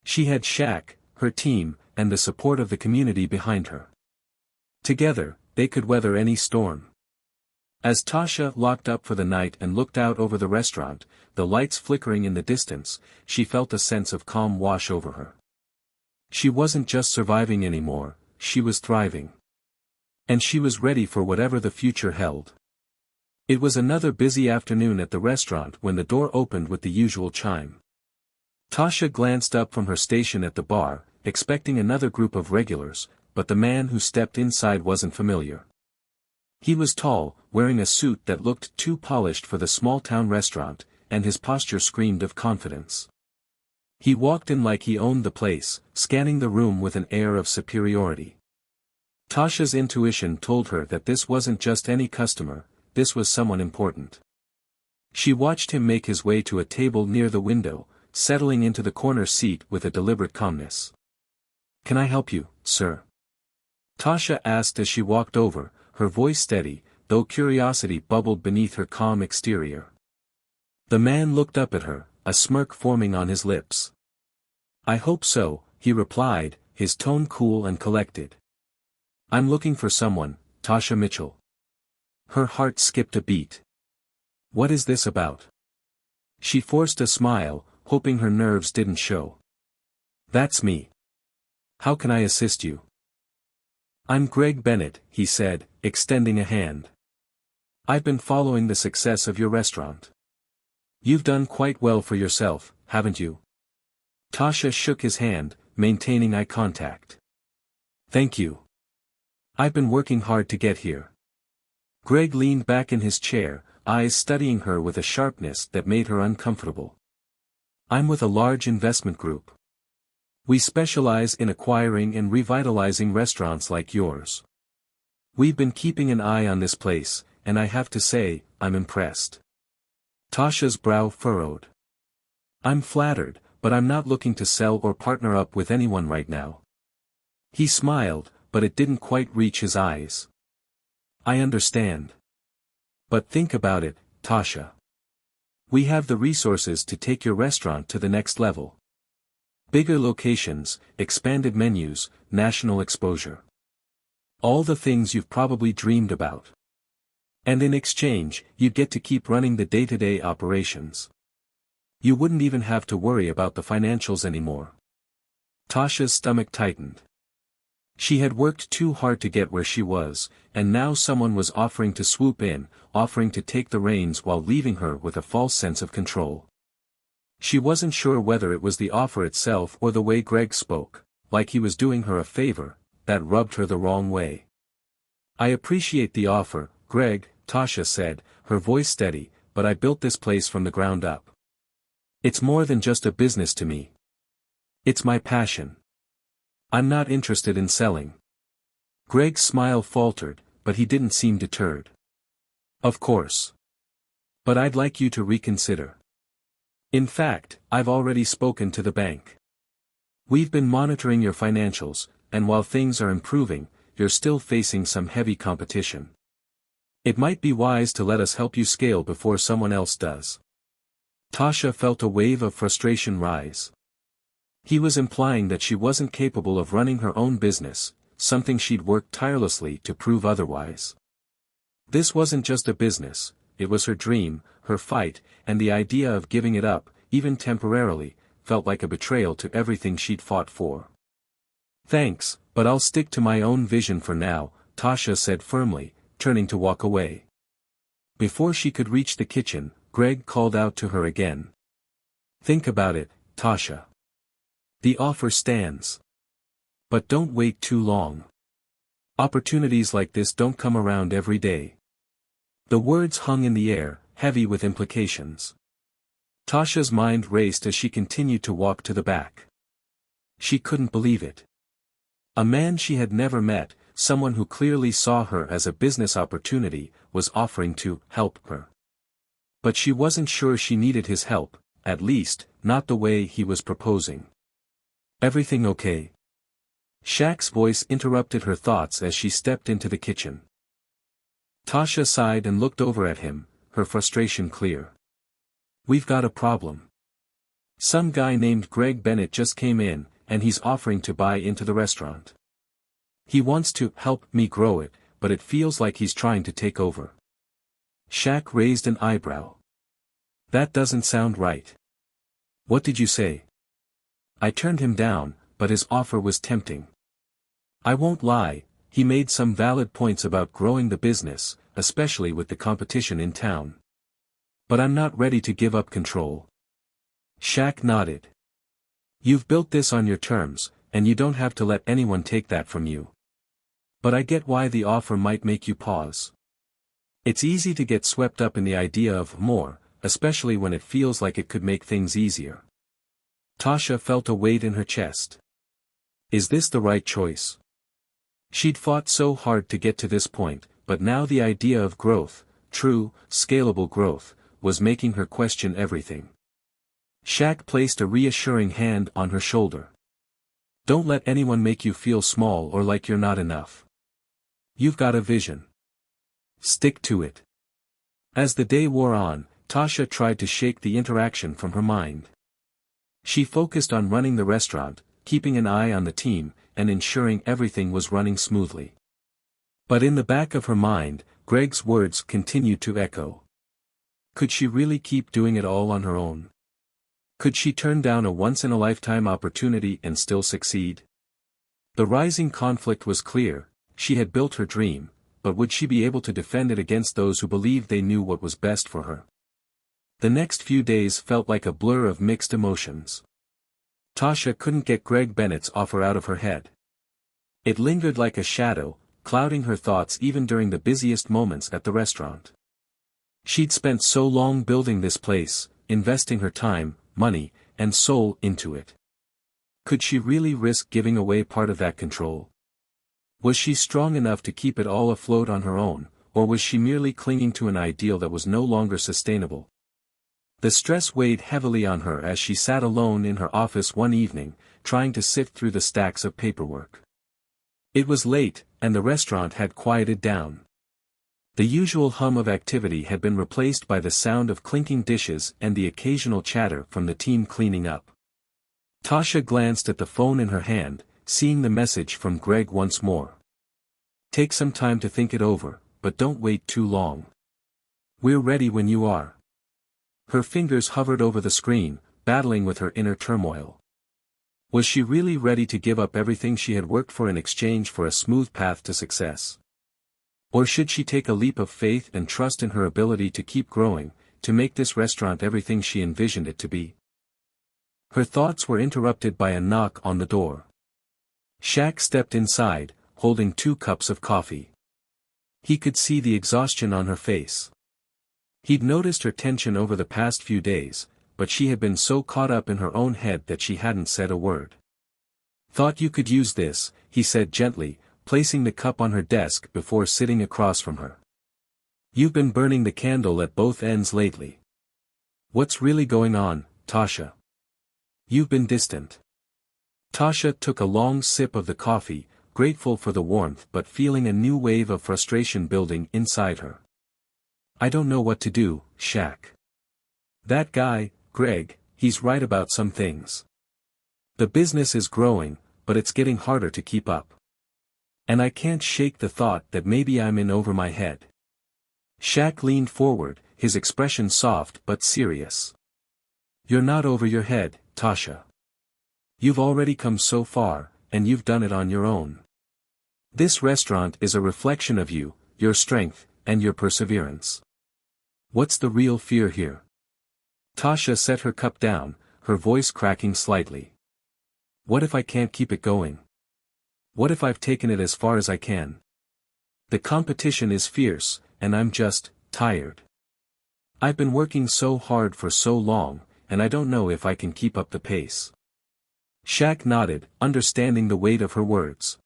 She had Shaq, her team, and the support of the community behind her. Together, they could weather any storm. As Tasha locked up for the night and looked out over the restaurant, the lights flickering in the distance, she felt a sense of calm wash over her. She wasn't just surviving anymore, she was thriving. And she was ready for whatever the future held. It was another busy afternoon at the restaurant when the door opened with the usual chime. Tasha glanced up from her station at the bar, expecting another group of regulars, but the man who stepped inside wasn't familiar. He was tall, wearing a suit that looked too polished for the small-town restaurant, and his posture screamed of confidence. He walked in like he owned the place, scanning the room with an air of superiority. Tasha's intuition told her that this wasn't just any customer, this was someone important. She watched him make his way to a table near the window, settling into the corner seat with a deliberate calmness. "Can I help you, sir?" Tasha asked as she walked over, her voice steady, though curiosity bubbled beneath her calm exterior. The man looked up at her, a smirk forming on his lips. "I hope so," he replied, his tone cool and collected. "I'm looking for someone, Tasha Mitchell." Her heart skipped a beat. What is this about? She forced a smile, hoping her nerves didn't show. "That's me. How can I assist you?" "I'm Greg Bennett," he said, extending a hand. "I've been following the success of your restaurant. You've done quite well for yourself, haven't you?" Tasha shook his hand, maintaining eye contact. "Thank you. I've been working hard to get here." Greg leaned back in his chair, eyes studying her with a sharpness that made her uncomfortable. "I'm with a large investment group. We specialize in acquiring and revitalizing restaurants like yours. We've been keeping an eye on this place, and I have to say, I'm impressed." Tasha's brow furrowed. "I'm flattered, but I'm not looking to sell or partner up with anyone right now." He smiled, but it didn't quite reach his eyes. "I understand. But think about it, Tasha. We have the resources to take your restaurant to the next level. Bigger locations, expanded menus, national exposure. All the things you've probably dreamed about. And in exchange, you'd get to keep running the day-to-day operations. You wouldn't even have to worry about the financials anymore." Tasha's stomach tightened. She had worked too hard to get where she was, and now someone was offering to swoop in, offering to take the reins while leaving her with a false sense of control. She wasn't sure whether it was the offer itself or the way Greg spoke, like he was doing her a favor, that rubbed her the wrong way. "I appreciate the offer, Greg," Tasha said, her voice steady, "but I built this place from the ground up. It's more than just a business to me. It's my passion. I'm not interested in selling. Greg's smile faltered, but he didn't seem deterred. Of course. But I'd like you to reconsider. In fact, I've already spoken to the bank. We've been monitoring your financials, and while things are improving, you're still facing some heavy competition. It might be wise to let us help you scale before someone else does. Tasha felt a wave of frustration rise. He was implying that she wasn't capable of running her own business, something she'd worked tirelessly to prove otherwise. This wasn't just a business, it was her dream, her fight, and the idea of giving it up, even temporarily, felt like a betrayal to everything she'd fought for. Thanks, but I'll stick to my own vision for now, Tasha said firmly, turning to walk away. Before she could reach the kitchen, Greg called out to her again. Think about it, Tasha. The offer stands. But don't wait too long. Opportunities like this don't come around every day. The words hung in the air, heavy with implications. Tasha's mind raced as she continued to walk to the back. She couldn't believe it. A man she had never met, someone who clearly saw her as a business opportunity, was offering to help her. But she wasn't sure she needed his help, at least, not the way he was proposing. Everything okay? Shaq's voice interrupted her thoughts as she stepped into the kitchen. Tasha sighed and looked over at him, her frustration clear. We've got a problem. Some guy named Greg Bennett just came in, and he's offering to buy into the restaurant. He wants to help me grow it, but it feels like he's trying to take over. Shaq raised an eyebrow. That doesn't sound right. What did you say? I turned him down, but his offer was tempting. I won't lie, he made some valid points about growing the business, especially with the competition in town. But I'm not ready to give up control. Shaq nodded. You've built this on your terms, and you don't have to let anyone take that from you. But I get why the offer might make you pause. It's easy to get swept up in the idea of more, especially when it feels like it could make things easier. Tasha felt a weight in her chest. Is this the right choice? She'd fought so hard to get to this point, but now the idea of growth, true, scalable growth, was making her question everything. Shaq placed a reassuring hand on her shoulder. Don't let anyone make you feel small or like you're not enough. You've got a vision. Stick to it. As the day wore on, Tasha tried to shake the interaction from her mind. She focused on running the restaurant, keeping an eye on the team, and ensuring everything was running smoothly. But in the back of her mind, Greg's words continued to echo. Could she really keep doing it all on her own? Could she turn down a once-in-a-lifetime opportunity and still succeed? The rising conflict was clear, she had built her dream, but would she be able to defend it against those who believed they knew what was best for her? The next few days felt like a blur of mixed emotions. Tasha couldn't get Greg Bennett's offer out of her head. It lingered like a shadow, clouding her thoughts even during the busiest moments at the restaurant. She'd spent so long building this place, investing her time, money, and soul into it. Could she really risk giving away part of that control? Was she strong enough to keep it all afloat on her own, or was she merely clinging to an ideal that was no longer sustainable? The stress weighed heavily on her as she sat alone in her office one evening, trying to sift through the stacks of paperwork. It was late, and the restaurant had quieted down. The usual hum of activity had been replaced by the sound of clinking dishes and the occasional chatter from the team cleaning up. Tasha glanced at the phone in her hand, seeing the message from Greg once more. Take some time to think it over, but don't wait too long. We're ready when you are. Her fingers hovered over the screen, battling with her inner turmoil. Was she really ready to give up everything she had worked for in exchange for a smooth path to success? Or should she take a leap of faith and trust in her ability to keep growing, to make this restaurant everything she envisioned it to be? Her thoughts were interrupted by a knock on the door. Shaq stepped inside, holding 2 cups of coffee. He could see the exhaustion on her face. He'd noticed her tension over the past few days, but she had been so caught up in her own head that she hadn't said a word. Thought you could use this, he said gently, placing the cup on her desk before sitting across from her. You've been burning the candle at both ends lately. What's really going on, Tasha? You've been distant. Tasha took a long sip of the coffee, grateful for the warmth but feeling a new wave of frustration building inside her. I don't know what to do, Shaq. That guy, Greg, he's right about some things. The business is growing, but it's getting harder to keep up. And I can't shake the thought that maybe I'm in over my head. Shaq leaned forward, his expression soft but serious. You're not over your head, Tasha. You've already come so far, and you've done it on your own. This restaurant is a reflection of you, your strength, and your perseverance. What's the real fear here? Tasha set her cup down, her voice cracking slightly. What if I can't keep it going? What if I've taken it as far as I can? The competition is fierce, and I'm just tired. I've been working so hard for so long, and I don't know if I can keep up the pace. Shaq nodded, understanding the weight of her words.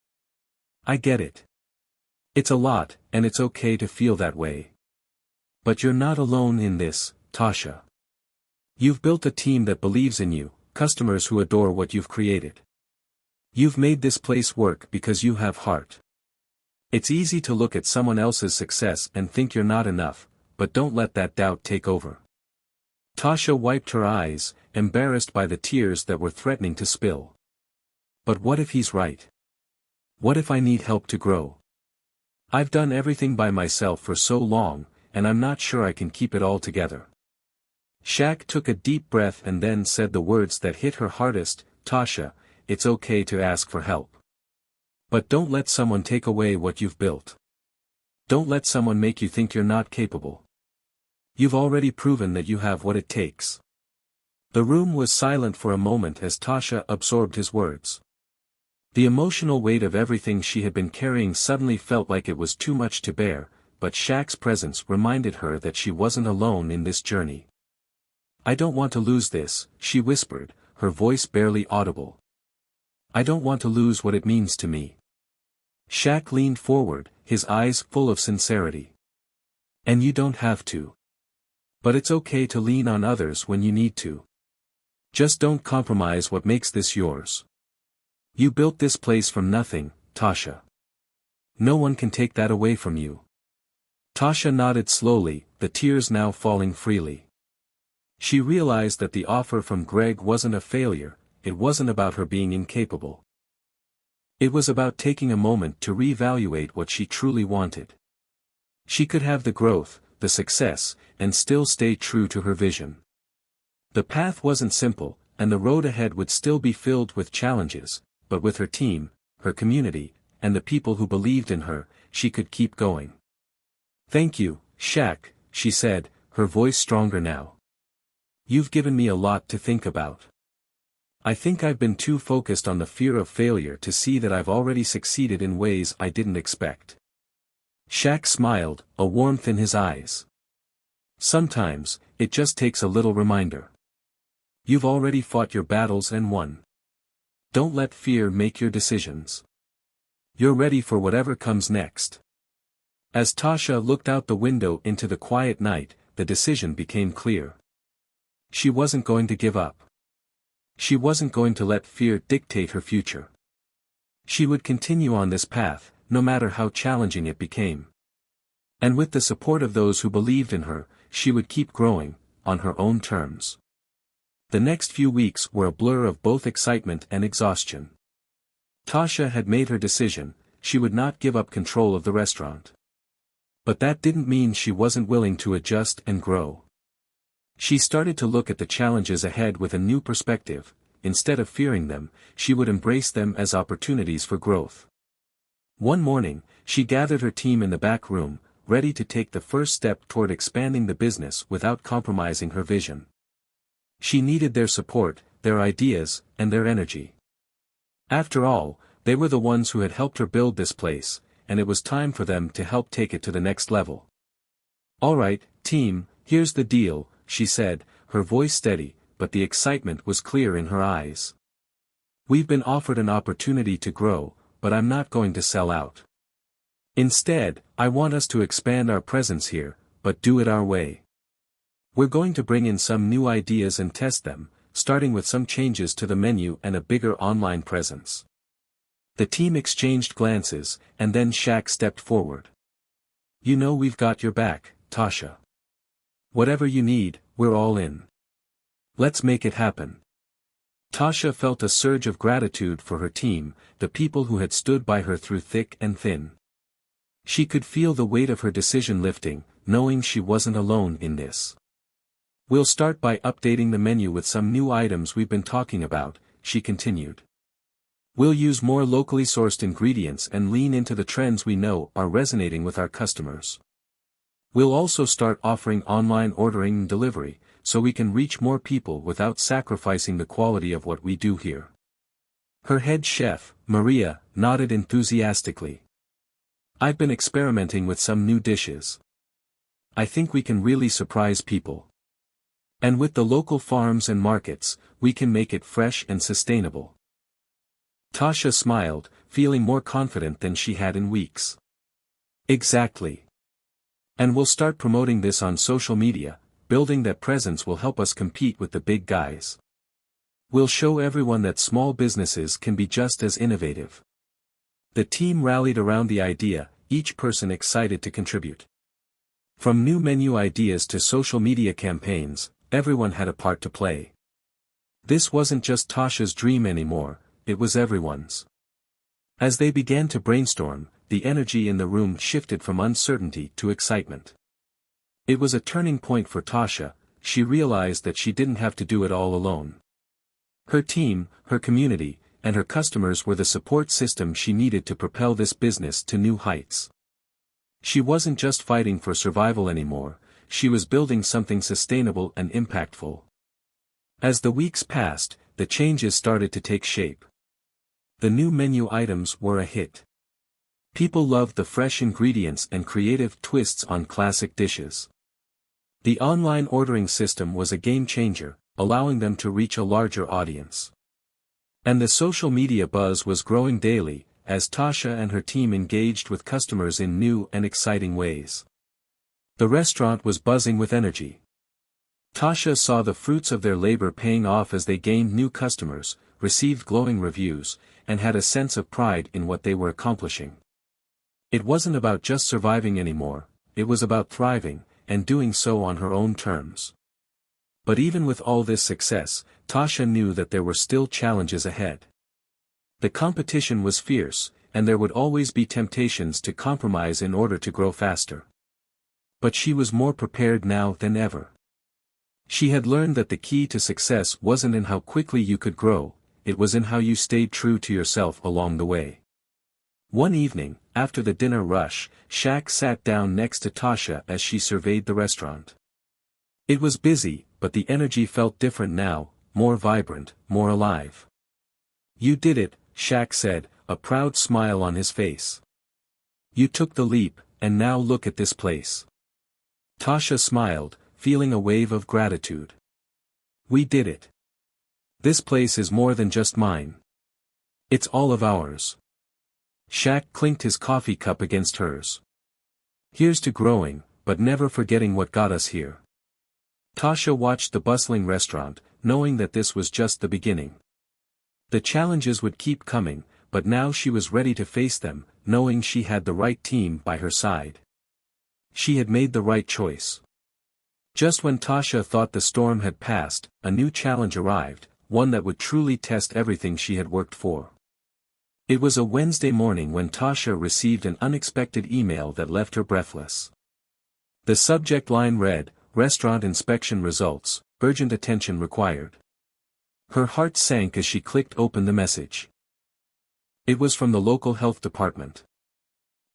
I get it. It's a lot, and it's okay to feel that way. But you're not alone in this, Tasha. You've built a team that believes in you, customers who adore what you've created. You've made this place work because you have heart. It's easy to look at someone else's success and think you're not enough, but don't let that doubt take over. Tasha wiped her eyes, embarrassed by the tears that were threatening to spill. But what if he's right? What if I need help to grow? I've done everything by myself for so long, and I'm not sure I can keep it all together. Shaq took a deep breath and then said the words that hit her hardest, Tasha, it's okay to ask for help. But don't let someone take away what you've built. Don't let someone make you think you're not capable. You've already proven that you have what it takes. The room was silent for a moment as Tasha absorbed his words. The emotional weight of everything she had been carrying suddenly felt like it was too much to bear, but Shaq's presence reminded her that she wasn't alone in this journey. I don't want to lose this, she whispered, her voice barely audible. I don't want to lose what it means to me. Shaq leaned forward, his eyes full of sincerity. And you don't have to. But it's okay to lean on others when you need to. Just don't compromise what makes this yours. You built this place from nothing, Tasha. No one can take that away from you. Tasha nodded slowly, the tears now falling freely. She realized that the offer from Greg wasn't a failure, it wasn't about her being incapable. It was about taking a moment to reevaluate what she truly wanted. She could have the growth, the success, and still stay true to her vision. The path wasn't simple, and the road ahead would still be filled with challenges, but with her team, her community, and the people who believed in her, she could keep going. Thank you, Shaq, she said, her voice stronger now. You've given me a lot to think about. I think I've been too focused on the fear of failure to see that I've already succeeded in ways I didn't expect. Shaq smiled, a warmth in his eyes. Sometimes, it just takes a little reminder. You've already fought your battles and won. Don't let fear make your decisions. You're ready for whatever comes next. As Tasha looked out the window into the quiet night, the decision became clear. She wasn't going to give up. She wasn't going to let fear dictate her future. She would continue on this path, no matter how challenging it became. And with the support of those who believed in her, she would keep growing, on her own terms. The next few weeks were a blur of both excitement and exhaustion. Tasha had made her decision, she would not give up control of the restaurant. But that didn't mean she wasn't willing to adjust and grow. She started to look at the challenges ahead with a new perspective. Instead of fearing them, she would embrace them as opportunities for growth. One morning, she gathered her team in the back room, ready to take the first step toward expanding the business without compromising her vision. She needed their support, their ideas, and their energy. After all, they were the ones who had helped her build this place, and it was time for them to help take it to the next level. All right, team, here's the deal, she said, her voice steady, but the excitement was clear in her eyes. We've been offered an opportunity to grow, but I'm not going to sell out. Instead, I want us to expand our presence here, but do it our way. We're going to bring in some new ideas and test them, starting with some changes to the menu and a bigger online presence." The team exchanged glances, and then Shaq stepped forward. "You know we've got your back, Tasha. Whatever you need, we're all in. Let's make it happen." Tasha felt a surge of gratitude for her team, the people who had stood by her through thick and thin. She could feel the weight of her decision lifting, knowing she wasn't alone in this. "We'll start by updating the menu with some new items we've been talking about," she continued. "We'll use more locally sourced ingredients and lean into the trends we know are resonating with our customers. We'll also start offering online ordering and delivery, so we can reach more people without sacrificing the quality of what we do here." Her head chef, Maria, nodded enthusiastically. "I've been experimenting with some new dishes. I think we can really surprise people. And with the local farms and markets, we can make it fresh and sustainable." Tasha smiled, feeling more confident than she had in weeks. "Exactly. And we'll start promoting this on social media. Building that presence will help us compete with the big guys. We'll show everyone that small businesses can be just as innovative." The team rallied around the idea, each person excited to contribute. From new menu ideas to social media campaigns, everyone had a part to play. This wasn't just Tasha's dream anymore, it was everyone's. As they began to brainstorm, the energy in the room shifted from uncertainty to excitement. It was a turning point for Tasha. She realized that she didn't have to do it all alone. Her team, her community, and her customers were the support system she needed to propel this business to new heights. She wasn't just fighting for survival anymore, she was building something sustainable and impactful. As the weeks passed, the changes started to take shape. The new menu items were a hit. People loved the fresh ingredients and creative twists on classic dishes. The online ordering system was a game changer, allowing them to reach a larger audience. And the social media buzz was growing daily, as Tasha and her team engaged with customers in new and exciting ways. The restaurant was buzzing with energy. Tasha saw the fruits of their labor paying off as they gained new customers, received glowing reviews, and had a sense of pride in what they were accomplishing. It wasn't about just surviving anymore, it was about thriving, and doing so on her own terms. But even with all this success, Tasha knew that there were still challenges ahead. The competition was fierce, and there would always be temptations to compromise in order to grow faster. But she was more prepared now than ever. She had learned that the key to success wasn't in how quickly you could grow, it was in how you stayed true to yourself along the way. One evening, after the dinner rush, Shaq sat down next to Tasha as she surveyed the restaurant. It was busy, but the energy felt different now, more vibrant, more alive. "You did it," Shaq said, a proud smile on his face. "You took the leap, and now look at this place." Tasha smiled, feeling a wave of gratitude. "We did it. This place is more than just mine. It's all of ours." Shaq clinked his coffee cup against hers. "Here's to growing, but never forgetting what got us here." Tasha watched the bustling restaurant, knowing that this was just the beginning. The challenges would keep coming, but now she was ready to face them, knowing she had the right team by her side. She had made the right choice. Just when Tasha thought the storm had passed, a new challenge arrived, one that would truly test everything she had worked for. It was a Wednesday morning when Tasha received an unexpected email that left her breathless. The subject line read, "Restaurant inspection results, urgent attention required." Her heart sank as she clicked open the message. It was from the local health department.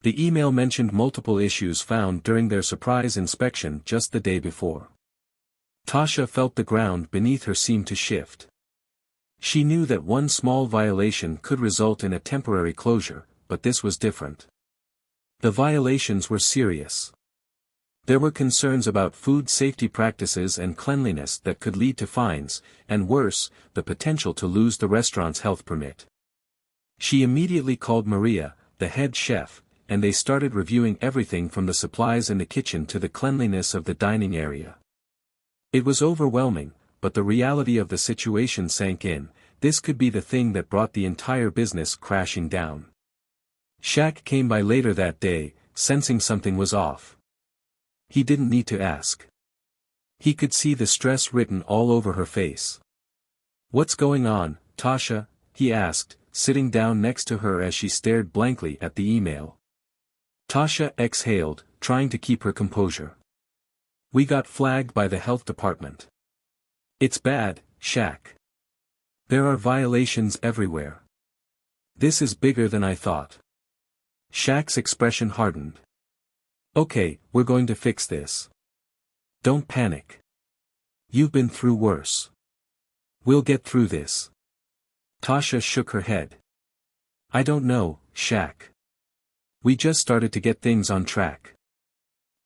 The email mentioned multiple issues found during their surprise inspection just the day before. Tasha felt the ground beneath her seem to shift. She knew that one small violation could result in a temporary closure, but this was different. The violations were serious. There were concerns about food safety practices and cleanliness that could lead to fines, and worse, the potential to lose the restaurant's health permit. She immediately called Maria, the head chef, and they started reviewing everything from the supplies in the kitchen to the cleanliness of the dining area. It was overwhelming, but the reality of the situation sank in. This could be the thing that brought the entire business crashing down. Shaq came by later that day, sensing something was off. He didn't need to ask. He could see the stress written all over her face. "What's going on, Tasha?" he asked, sitting down next to her as she stared blankly at the email. Tasha exhaled, trying to keep her composure. "We got flagged by the health department. It's bad, Shaq. There are violations everywhere. This is bigger than I thought." Shaq's expression hardened. "Okay, we're going to fix this. Don't panic. You've been through worse. We'll get through this." Tasha shook her head. "I don't know, Shaq. We just started to get things on track.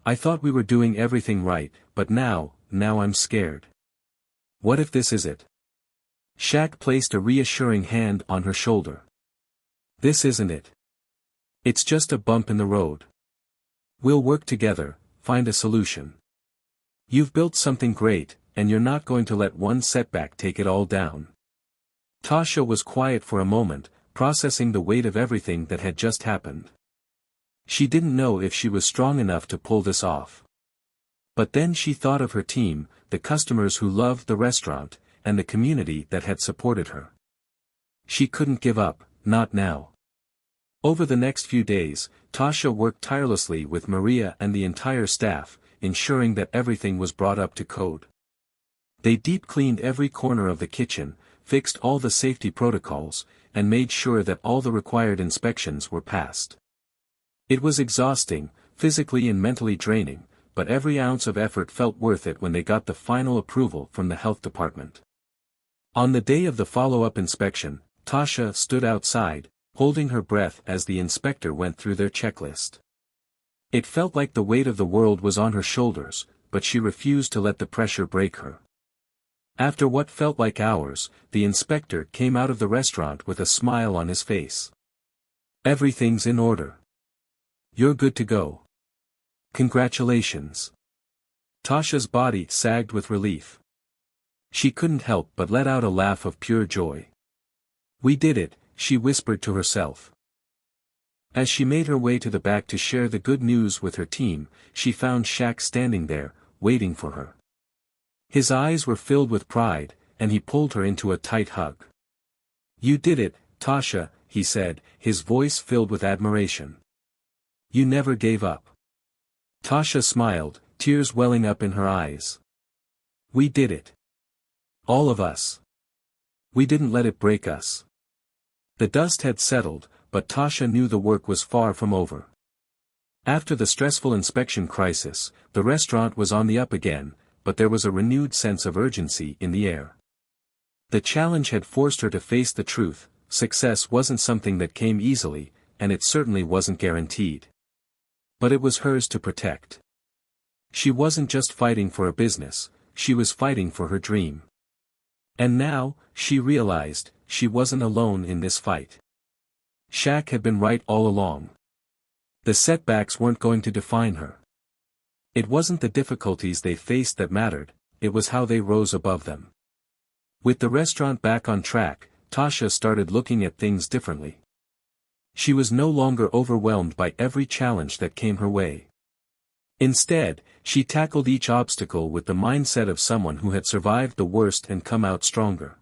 I thought we were doing everything right, but now I'm scared. What if this is it?" Shaq placed a reassuring hand on her shoulder. "This isn't it. It's just a bump in the road. We'll work together, find a solution. You've built something great, and you're not going to let one setback take it all down." Tasha was quiet for a moment, processing the weight of everything that had just happened. She didn't know if she was strong enough to pull this off. But then she thought of her team, the customers who loved the restaurant, and the community that had supported her. She couldn't give up, not now. Over the next few days, Tasha worked tirelessly with Maria and the entire staff, ensuring that everything was brought up to code. They deep-cleaned every corner of the kitchen, fixed all the safety protocols, and made sure that all the required inspections were passed. It was exhausting, physically and mentally draining, but every ounce of effort felt worth it when they got the final approval from the health department. On the day of the follow-up inspection, Tasha stood outside, holding her breath as the inspector went through their checklist. It felt like the weight of the world was on her shoulders, but she refused to let the pressure break her. After what felt like hours, the inspector came out of the restaurant with a smile on his face. "Everything's in order. You're good to go. Congratulations." Tasha's body sagged with relief. She couldn't help but let out a laugh of pure joy. "We did it," she whispered to herself. As she made her way to the back to share the good news with her team, she found Shaq standing there, waiting for her. His eyes were filled with pride, and he pulled her into a tight hug. "You did it, Tasha," he said, his voice filled with admiration. "You never gave up." Tasha smiled, tears welling up in her eyes. "We did it. All of us. We didn't let it break us." The dust had settled, but Tasha knew the work was far from over. After the stressful inspection crisis, the restaurant was on the up again, but there was a renewed sense of urgency in the air. The challenge had forced her to face the truth: success wasn't something that came easily, and it certainly wasn't guaranteed. But it was hers to protect. She wasn't just fighting for a business, she was fighting for her dream. And now, she realized, she wasn't alone in this fight. Shaq had been right all along. The setbacks weren't going to define her. It wasn't the difficulties they faced that mattered, it was how they rose above them. With the restaurant back on track, Tasha started looking at things differently. She was no longer overwhelmed by every challenge that came her way. Instead, she tackled each obstacle with the mindset of someone who had survived the worst and come out stronger.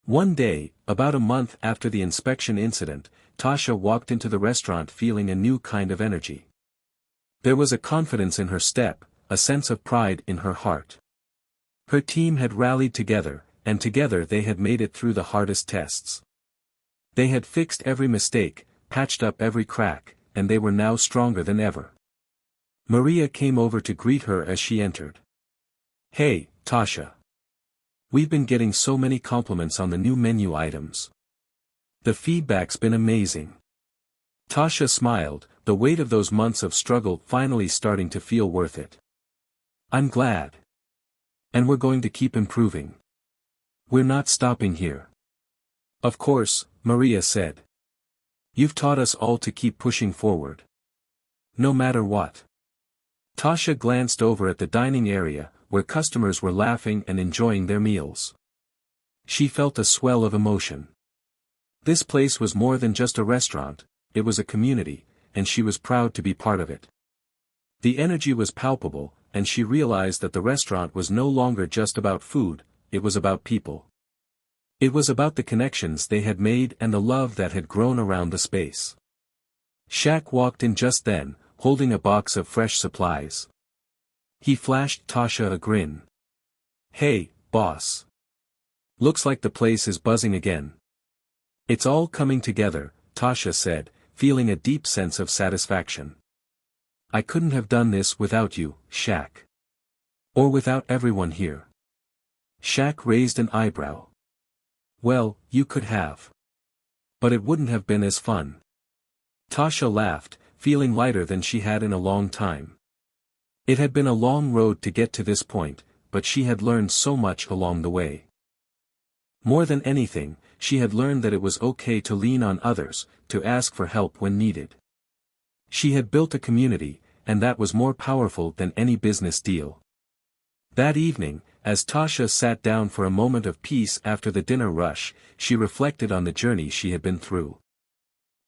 One day, about a month after the inspection incident, Tasha walked into the restaurant feeling a new kind of energy. There was a confidence in her step, a sense of pride in her heart. Her team had rallied together, and together they had made it through the hardest tests. They had fixed every mistake, patched up every crack, and they were now stronger than ever. Maria came over to greet her as she entered. "Hey, Tasha. We've been getting so many compliments on the new menu items. The feedback's been amazing." Tasha smiled, the weight of those months of struggle finally starting to feel worth it. I'm glad. And we're going to keep improving. We're not stopping here. Of course, Maria said. You've taught us all to keep pushing forward. No matter what. Tasha glanced over at the dining area, where customers were laughing and enjoying their meals. She felt a swell of emotion. This place was more than just a restaurant, it was a community, and she was proud to be part of it. The energy was palpable, and she realized that the restaurant was no longer just about food, it was about people. It was about the connections they had made and the love that had grown around the space. Shaq walked in just then, holding a box of fresh supplies. He flashed Tasha a grin. Hey, boss. Looks like the place is buzzing again. It's all coming together, Tasha said, feeling a deep sense of satisfaction. I couldn't have done this without you, Shaq. Or without everyone here. Shaq raised an eyebrow. Well, you could have. But it wouldn't have been as fun. Tasha laughed, feeling lighter than she had in a long time. It had been a long road to get to this point, but she had learned so much along the way. More than anything, she had learned that it was okay to lean on others, to ask for help when needed. She had built a community, and that was more powerful than any business deal. That evening, as Tasha sat down for a moment of peace after the dinner rush, she reflected on the journey she had been through.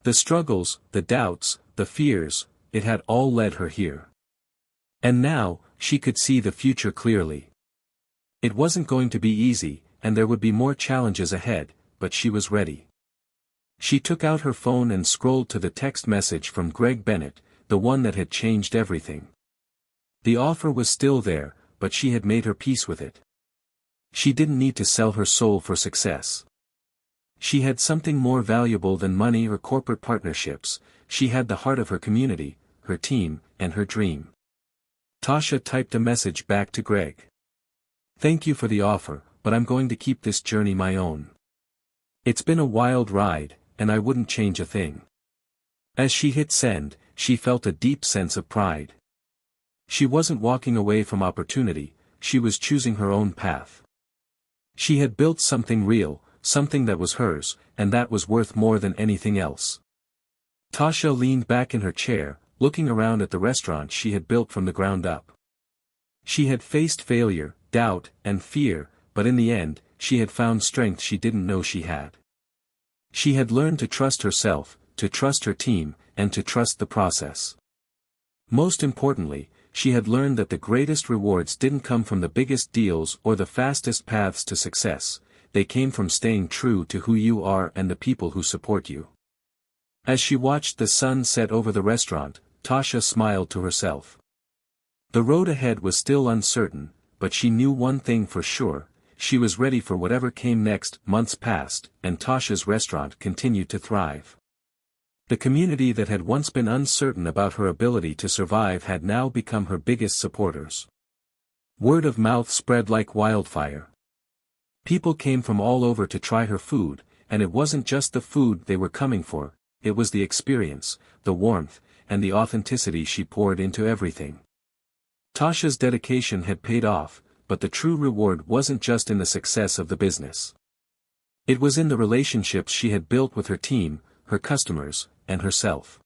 The struggles, the doubts, the fears, it had all led her here. And now, she could see the future clearly. It wasn't going to be easy, and there would be more challenges ahead, but she was ready. She took out her phone and scrolled to the text message from Greg Bennett, the one that had changed everything. The offer was still there, but she had made her peace with it. She didn't need to sell her soul for success. She had something more valuable than money or corporate partnerships, she had the heart of her community, her team, and her dream. Tasha typed a message back to Greg. Thank you for the offer, but I'm going to keep this journey my own. It's been a wild ride, and I wouldn't change a thing. As she hit send, she felt a deep sense of pride. She wasn't walking away from opportunity, she was choosing her own path. She had built something real, something that was hers, and that was worth more than anything else. Tasha leaned back in her chair, looking around at the restaurant she had built from the ground up. She had faced failure, doubt, and fear, but in the end, she had found strength she didn't know she had. She had learned to trust herself, to trust her team, and to trust the process. Most importantly, she had learned that the greatest rewards didn't come from the biggest deals or the fastest paths to success, they came from staying true to who you are and the people who support you. As she watched the sun set over the restaurant, Tasha smiled to herself. The road ahead was still uncertain, but she knew one thing for sure, she was ready for whatever came next. Months passed, and Tasha's restaurant continued to thrive. The community that had once been uncertain about her ability to survive had now become her biggest supporters. Word of mouth spread like wildfire. People came from all over to try her food, and it wasn't just the food they were coming for, it was the experience, the warmth, and the authenticity she poured into everything. Tasha's dedication had paid off, but the true reward wasn't just in the success of the business. It was in the relationships she had built with her team, her customers, and herself.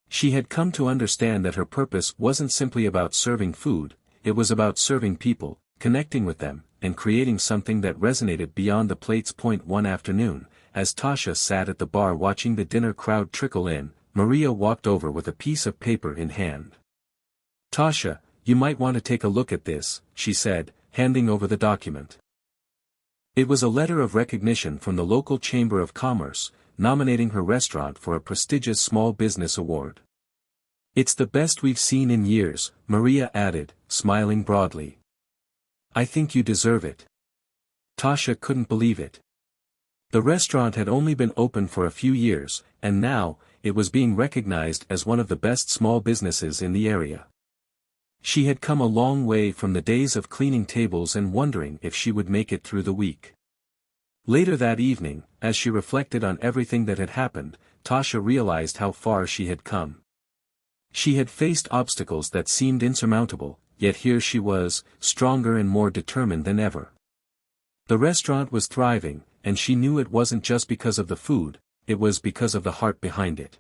She had come to understand that her purpose wasn't simply about serving food, it was about serving people, connecting with them, and creating something that resonated beyond the plates. One afternoon, as Tasha sat at the bar watching the dinner crowd trickle in, Maria walked over with a piece of paper in hand. Tasha, you might want to take a look at this, she said, handing over the document. It was a letter of recognition from the local Chamber of Commerce, nominating her restaurant for a prestigious small business award. It's the best we've seen in years, Maria added, smiling broadly. I think you deserve it. Tasha couldn't believe it. The restaurant had only been open for a few years, and now, it was being recognized as one of the best small businesses in the area. She had come a long way from the days of cleaning tables and wondering if she would make it through the week. Later that evening, as she reflected on everything that had happened, Tasha realized how far she had come. She had faced obstacles that seemed insurmountable, yet here she was, stronger and more determined than ever. The restaurant was thriving, and she knew it wasn't just because of the food, it was because of the heart behind it.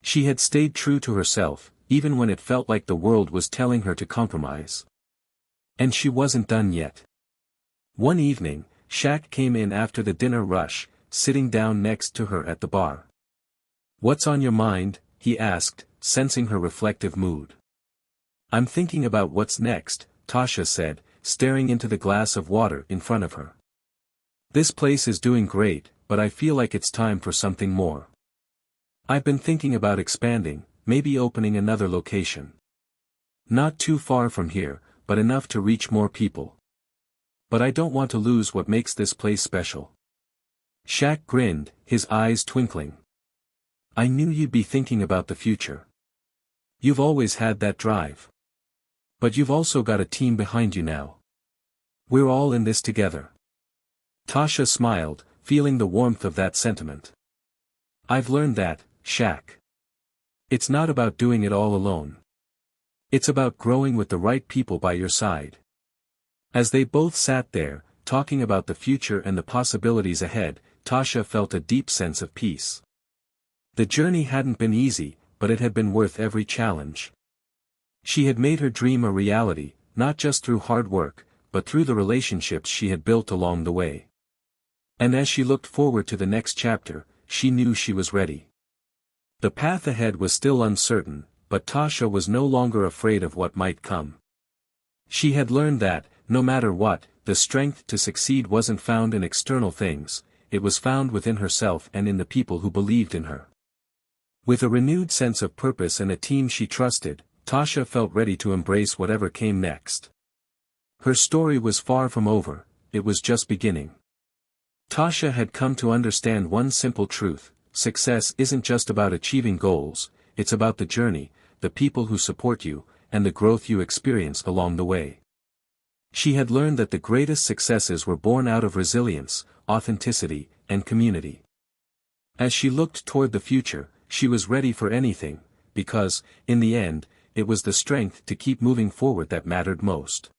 She had stayed true to herself, even when it felt like the world was telling her to compromise. And she wasn't done yet. One evening, Shaq came in after the dinner rush, sitting down next to her at the bar. "What's on your mind?" he asked, sensing her reflective mood. "I'm thinking about what's next," Tasha said, staring into the glass of water in front of her. "This place is doing great, but I feel like it's time for something more. I've been thinking about expanding, maybe opening another location. Not too far from here, but enough to reach more people. But I don't want to lose what makes this place special." Shaq grinned, his eyes twinkling. "I knew you'd be thinking about the future. You've always had that drive. But you've also got a team behind you now. We're all in this together." Tasha smiled, feeling the warmth of that sentiment. "I've learned that, Shaq. It's not about doing it all alone. It's about growing with the right people by your side." As they both sat there, talking about the future and the possibilities ahead, Tasha felt a deep sense of peace. The journey hadn't been easy, but it had been worth every challenge. She had made her dream a reality, not just through hard work, but through the relationships she had built along the way. And as she looked forward to the next chapter, she knew she was ready. The path ahead was still uncertain, but Tasha was no longer afraid of what might come. She had learned that, no matter what, the strength to succeed wasn't found in external things, it was found within herself and in the people who believed in her. With a renewed sense of purpose and a team she trusted, Tasha felt ready to embrace whatever came next. Her story was far from over, it was just beginning. Tasha had come to understand one simple truth: success isn't just about achieving goals, it's about the journey, the people who support you, and the growth you experience along the way. She had learned that the greatest successes were born out of resilience, authenticity, and community. As she looked toward the future, she was ready for anything, because, in the end, it was the strength to keep moving forward that mattered most.